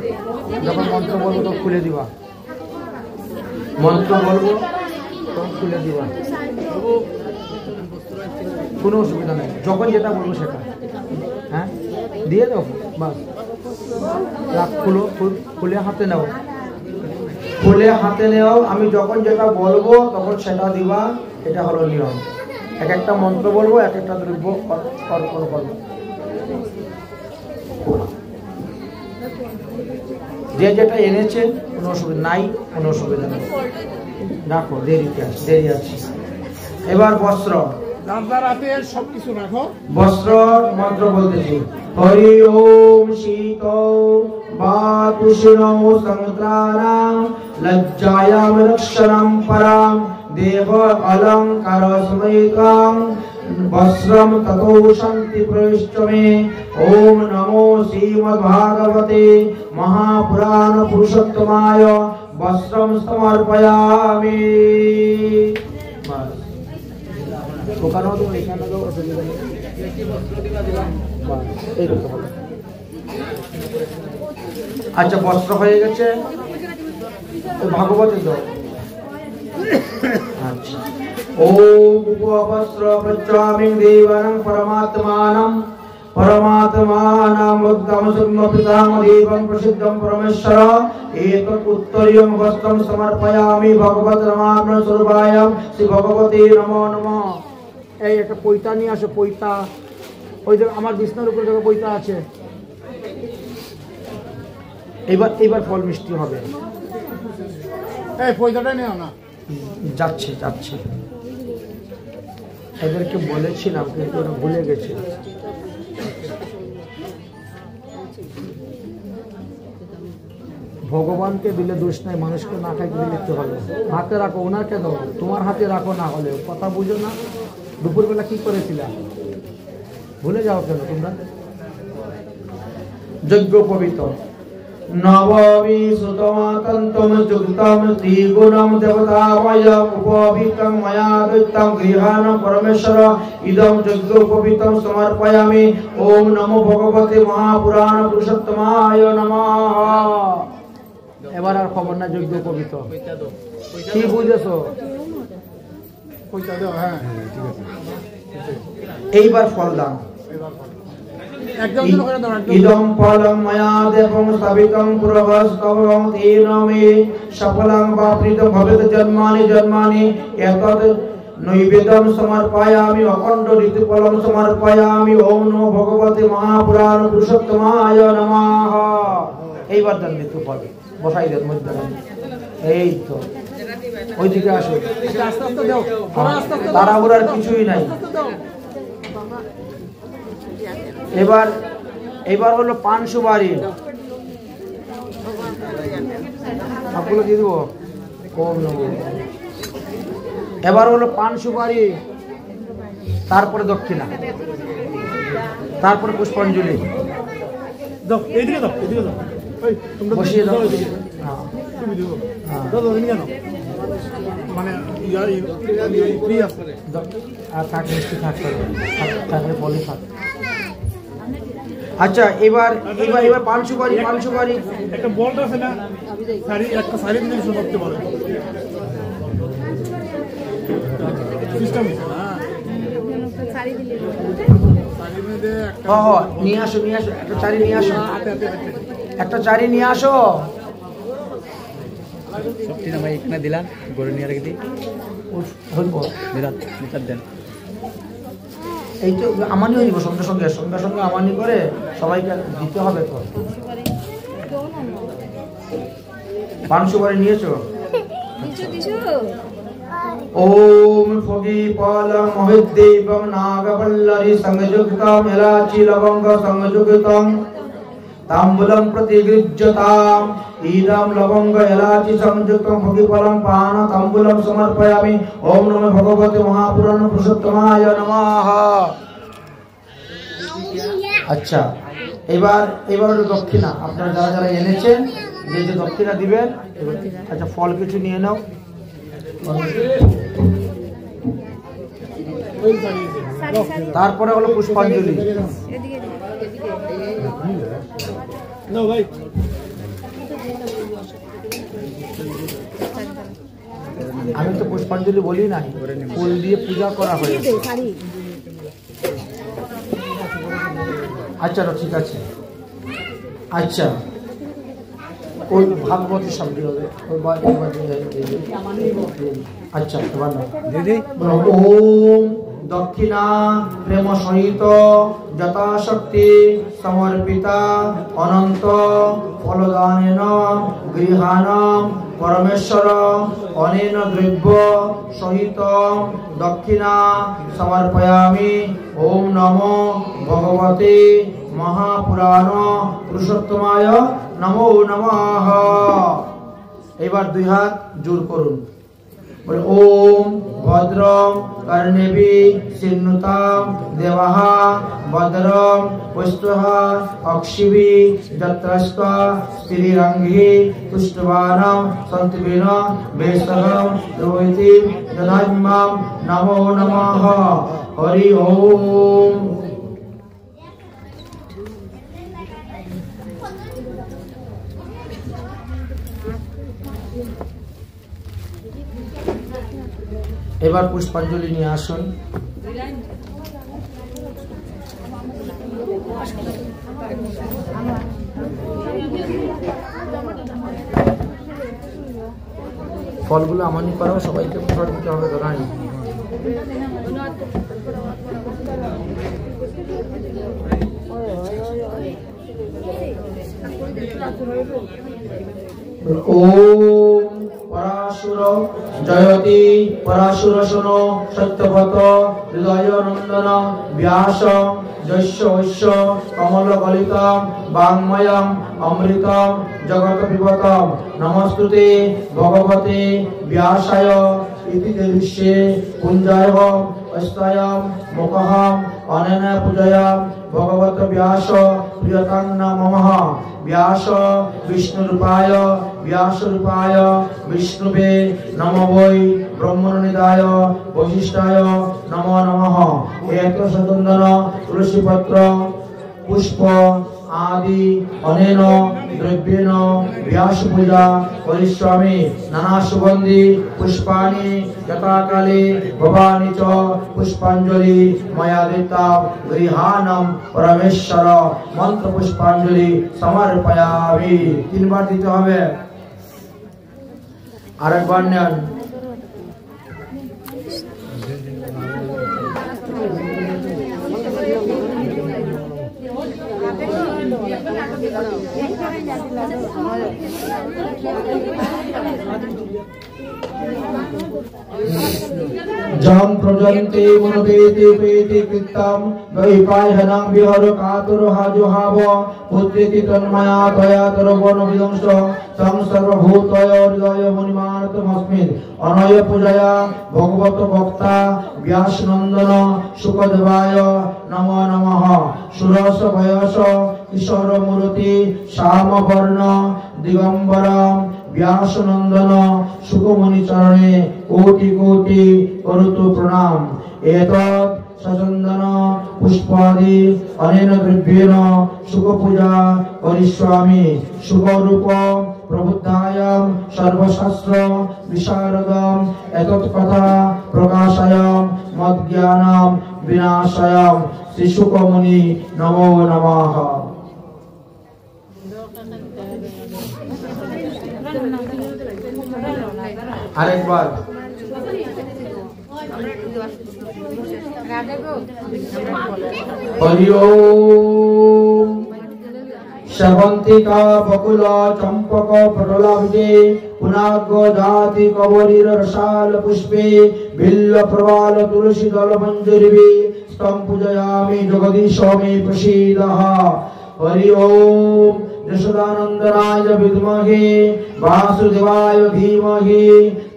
যখন মন্ত্র বলবো তখন খুলে দিবা, মন্ত্র বলবো তখন খুলে দিবা, কোনো অসুবিধা নেই। যখন যেটা বলবো সেটা হ্যাঁ দিয়ে দাও, বাস। খুলো, খুলে হাতে নাও, খুলে হাতে নেও। আমি যখন যেটা বলবো তখন সেটা দিবা, এটা হলো নিয়ম। এক একটা মন্ত্র বলবো, এক একটা দ্রব্য অর্পণ করবো। যে যেটা এনেছে কোনো অসুবিধা নাই, কোনো অসুবিধা নেই, রাখো, দেরি আছে। এবার বস্ত্র, সবকিছু রাখো। বস্ত্র মন্ত্র বলতেছি। হরি ওম শীত বাতুষিণো সমুদ্রানাং লজ্জায়াম রক্ষণম পরাং দেহ অলঙ্কার সমেতাং বস্ত্রম ততো শান্তি প্রবিষ্টমে। ওম নমো শ্রীমদ্ভাগবতে মহাপুরাণ পুরুষোত্তমায় বস্ত্রম সমর্পয়ামি। আচ্ছা, বস্ত্র হয়ে গেছে, ভাগবতের দাও। আচ্ছা, ওম উপবস্ত্র প্রচ্ছামি দেবানাং পরমাত্মানাম উদ্যম সুম্মপিতাং দেবং প্রসিদ্ধং পরমেশ্বর এতৎ উত্তরীয়ং বস্ত্রং সমর্পয়ামি ভগবত নামাম্ন স্বরূপায় শ্রী ভগবতে নমো নমঃ। এই একটা পৈতা নিয়ে আসো, পৈতা। ওই যে আমার বিছনার উপরে দেখো পৈতা আছে। এইবার ফল মিষ্টি হবে। এই পয়সাটা নেও না। যাচ্ছে যাচ্ছে, এদেরকে বলেছিলাম কিন্তু ওরা ভুলে গেছে। ভগবানকে দিলে দোষ নাই, মানুষকে না খাইতে দিতে হবে। হাতে রাখো, ওনাকে দাও, তোমার হাতে রাখো। না হলে কথা বুঝো না। দুপুরবেলা কি করেছিলাম ভুলে যাও কেন তোমরা? যজ্ঞ পবিত্র নবমী সুতমাতন্তম যুক্তম ত্রিগুণম দেবতাময় উপবিতং ময়া দৈত্যং গৃহাণ পরমেশ্বর ইদং যজ্ঞ পবিত্রম সমর্পয়ামি। ওম নমো ভগবতে মহাপুরাণ পুরুষোত্তমায় নমঃ। এবার আর খবর না, যজ্ঞ পবিত্র। কি বুঝেছো? এইবার ফল দান। ইদং ফলং ময়া দেবং স্থাপিতং পুরবস্তবং তেন মে সফলং বাপ্রিতং ভবেত জন্মানি জন্মানি। এতদ নৈবেদ্যং সমর্পয়ামি অখণ্ড ঋতুফলং সমর্পয়ামি। ওম নমো ভগবতে মহাপুরাণ পুরুষোত্তমায় নমঃ। এইবার দেন ঋতুফল, বসাই দেন মধ্যে। এই তো ওইদিকে আসো, তাড়াহুড়ার কিছুই নাই। এবার হলো পান সুপারি, সবগুলো দিয়ে দিব। এবার হলো পান সুপারি, তারপরে দক্ষিণা, তারপরে পুষ্পাঞ্জলি। বসিয়ে দাও। মানে আর থাক, মিষ্টি থাকতে থাকলে বলে থাক। আচ্ছা এবার পান সুপারি, পান সুপারি। একটা বলটা আছে না, একটা শাড়ি দিলে শুরু করতে পারে সিস্টেম নিয়ে আসো, নিয়ে আসো, একটা চারি নিয়ে আসো, একটা চারি নিয়ে আসো। সবটি না ভাই এখানে দিলাম, গড়ে নিয়ে রেখে দিই। দেন এই তো আমানি হয়ে যাব, সঙ্গে সঙ্গে সঙ্গে সঙ্গে আমানি করে সবাইকে দিতে হবে। তো পান সুপারি নিয়েছো? ওম ফগি পালং মহিদেবং নাগবল্লরি সংযুক্তম এলাচি লবঙ্গ সংযুক্তম তাম্বুলং প্রতিগৃহ্যতাম। ইদং লবঙ্গ এলাচি সংযুক্তম ফগি পালং পান তাম্বুলং সমর্পয়ামি। ওম নমো ভগবতে মহাপুরাণ পুরুষোত্তমায় নমঃ। আচ্ছা এবার হলো দক্ষিণা। আপনারা যারা যারা এনেছেন যে দক্ষিণা দিবেন। আচ্ছা ফল কিছু নিয়ে নাও। তারপরে হলো পুষ্পাঞ্জলি। আমি তো পুষ্পাঞ্জলি বলি নাই, ফুল দিয়ে পূজা করা হয়েছে। আচ্ছা ঠিক আছে। আচ্ছা ওই ভাগবতী শব্দ হবে। আচ্ছা এবার ওম দক্ষিণা প্রেম সহিত যথাশক্তি সমর্পিতা অনন্ত ফলদানেন গৃহাণাম পরমেশ্বর অনেন দ্রব্য সহিত দক্ষিণা সমর্পয়ামি। ওম নমো ভগবতে মহাপুরাণ পুরুষোত্তমায় নমো নমঃ। এবার দুই হাত জোর করুন, বলে ওম ভদ্রং কর্ণেভি সিন্নুতাম দেবাঃ ভদ্রং পুষ্টঃ অক্ষিভি যত্রস্ত্বা স্ত্রীরঙ্গি তুষ্টবানং সন্তুবেন বেশগং রোহিতি দধাম্যং নমো নমঃ। হরি ওম। এবার পুষ্পাঞ্জলি নিয়ে আসুন। ফলগুলো আমানি করাও, সবাইকে প্রসাদ দিতে হবে। তো নাই ओम पराशुर जयति पराशुर शनो सत्यव्रत हृदय नंदन व्यास जस्य कमल गलितम वाङ्मयम् अमृतम जगत पिबतम नमस्तुते भगवते व्यासाय इति देविष्ये पुंजायः अस्तायां मुखहम् अनेन पूजयाम भगवत व्यास प्रियतां नमः व्यास विष्णुरूपाय विष्णुवे नमो वै ब्रह्मनिदाय वशिष्ठाय नमो नमः एक सचंदन तुलसी पत्र पुष्प आदि अनेन द्रव्येन व्यास पूजा करिष्यामि नाना सुगंधि पुष्पाणि यथाकाले भवानि च पुष्पांजलि मया दत्ता गृहाणं परमेश्वर मंत्र पुष्पांजलि समर्पयामि। 3 বার দিতে হবে। আরেকবার নেন। जम प्रजन्ते मनोवेते पेते कृतं वैपायहनं विहर कातुर हाजो हाव पुत्रेति तन्मया तया तरगण विदंश तं सर्वभूतय हृदय मुनिमानतमस्मिन् अनय पूजया भगवत भक्ता व्यास नंदन सुखदेवाय नमो नमः। सुरस भयस किशोर मूर्ति श्याम वर्ण दिगंबर व्यास नंदन सुखमुनि चरणे कोटि कोटि करुतु प्रणाम। एतत् सचंदन पुष्पादि अनेन द्रव्येन सुख पूजा करिष्यामि। सुख रूप प्रबुद्धायां सर्वशास्त्र विशारदां एतत् कथा प्रकाशायां मद्ज्ञानां विनाशायां श्री शुकमुनि नमो नमः। আরেকবার হরি ওম শ্রবন্তিকা বকুল চম্পক পটলাব্জে পুনাগ জাতি কবরীর রসাল পুষ্পে বিল্ল প্রবাল তুলসী দল মঞ্জুরিবে স্তম পূজয়ামি জগদীশ মে প্রসীদঃ। हरि ओम यशोदानंदनाय विद्महे वासुदेवाय धीमहि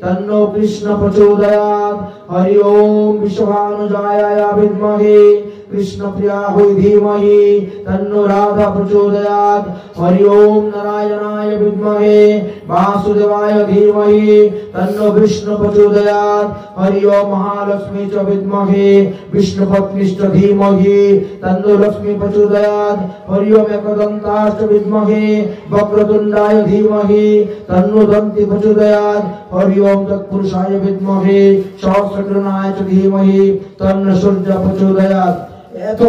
तन्नो कृष्ण प्रचोदयात्। हरि ओम विश्वानुजाय विद्महे कृष्ण प्रियाय धीमहि तन्नो राधा प्रचोदयात्। हरि ओम नारायणाय विद्महे वासुदेवाय धीमहि तन्नो विष्णु प्रचोदयात्। हरि ओम महालक्ष्मी च विद्महे विष्णुपत्नीश्च धीमहि तन्नो लक्ष्मी प्रचोदयात्। हरि ओम एकदन्ताश्च विद्महे वक्रतुण्डाय धीमहि तन्नो दन्ती प्रचोदयात्। हरि ओम तत्पुरुषाय विद्महे सहस्रकृताय च धीमहि तन्नो सूर्य प्रचोदयात्। एत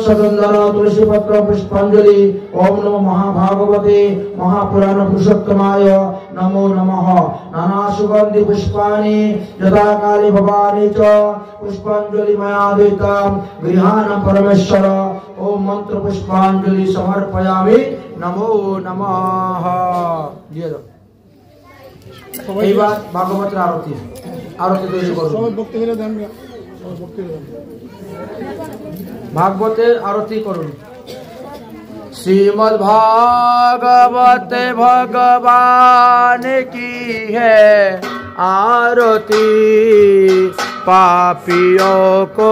सचंदन तुलसी पत्र पुष्पांजलि ओम नमो महाभागवते महापुराण पुरुषोत्तमाय नमो नमः। नाना सुगंधि पुष्पाणि यथा काले भवानि च पुष्पांजलि मया दत्तं गृहाणं परमेश्वर ओम मंत्र पुष्पांजलि समर्पयामि नमो नमः। দিয়ে দাও এইবার ভাগবতের আরতি তৈরি করুন। সবাই ভক্তি করে দেন, সবাই ভক্তি করে দেন। भागवते आरती करुन। श्रीमद् भागवत भगवान की है आरती पापियों को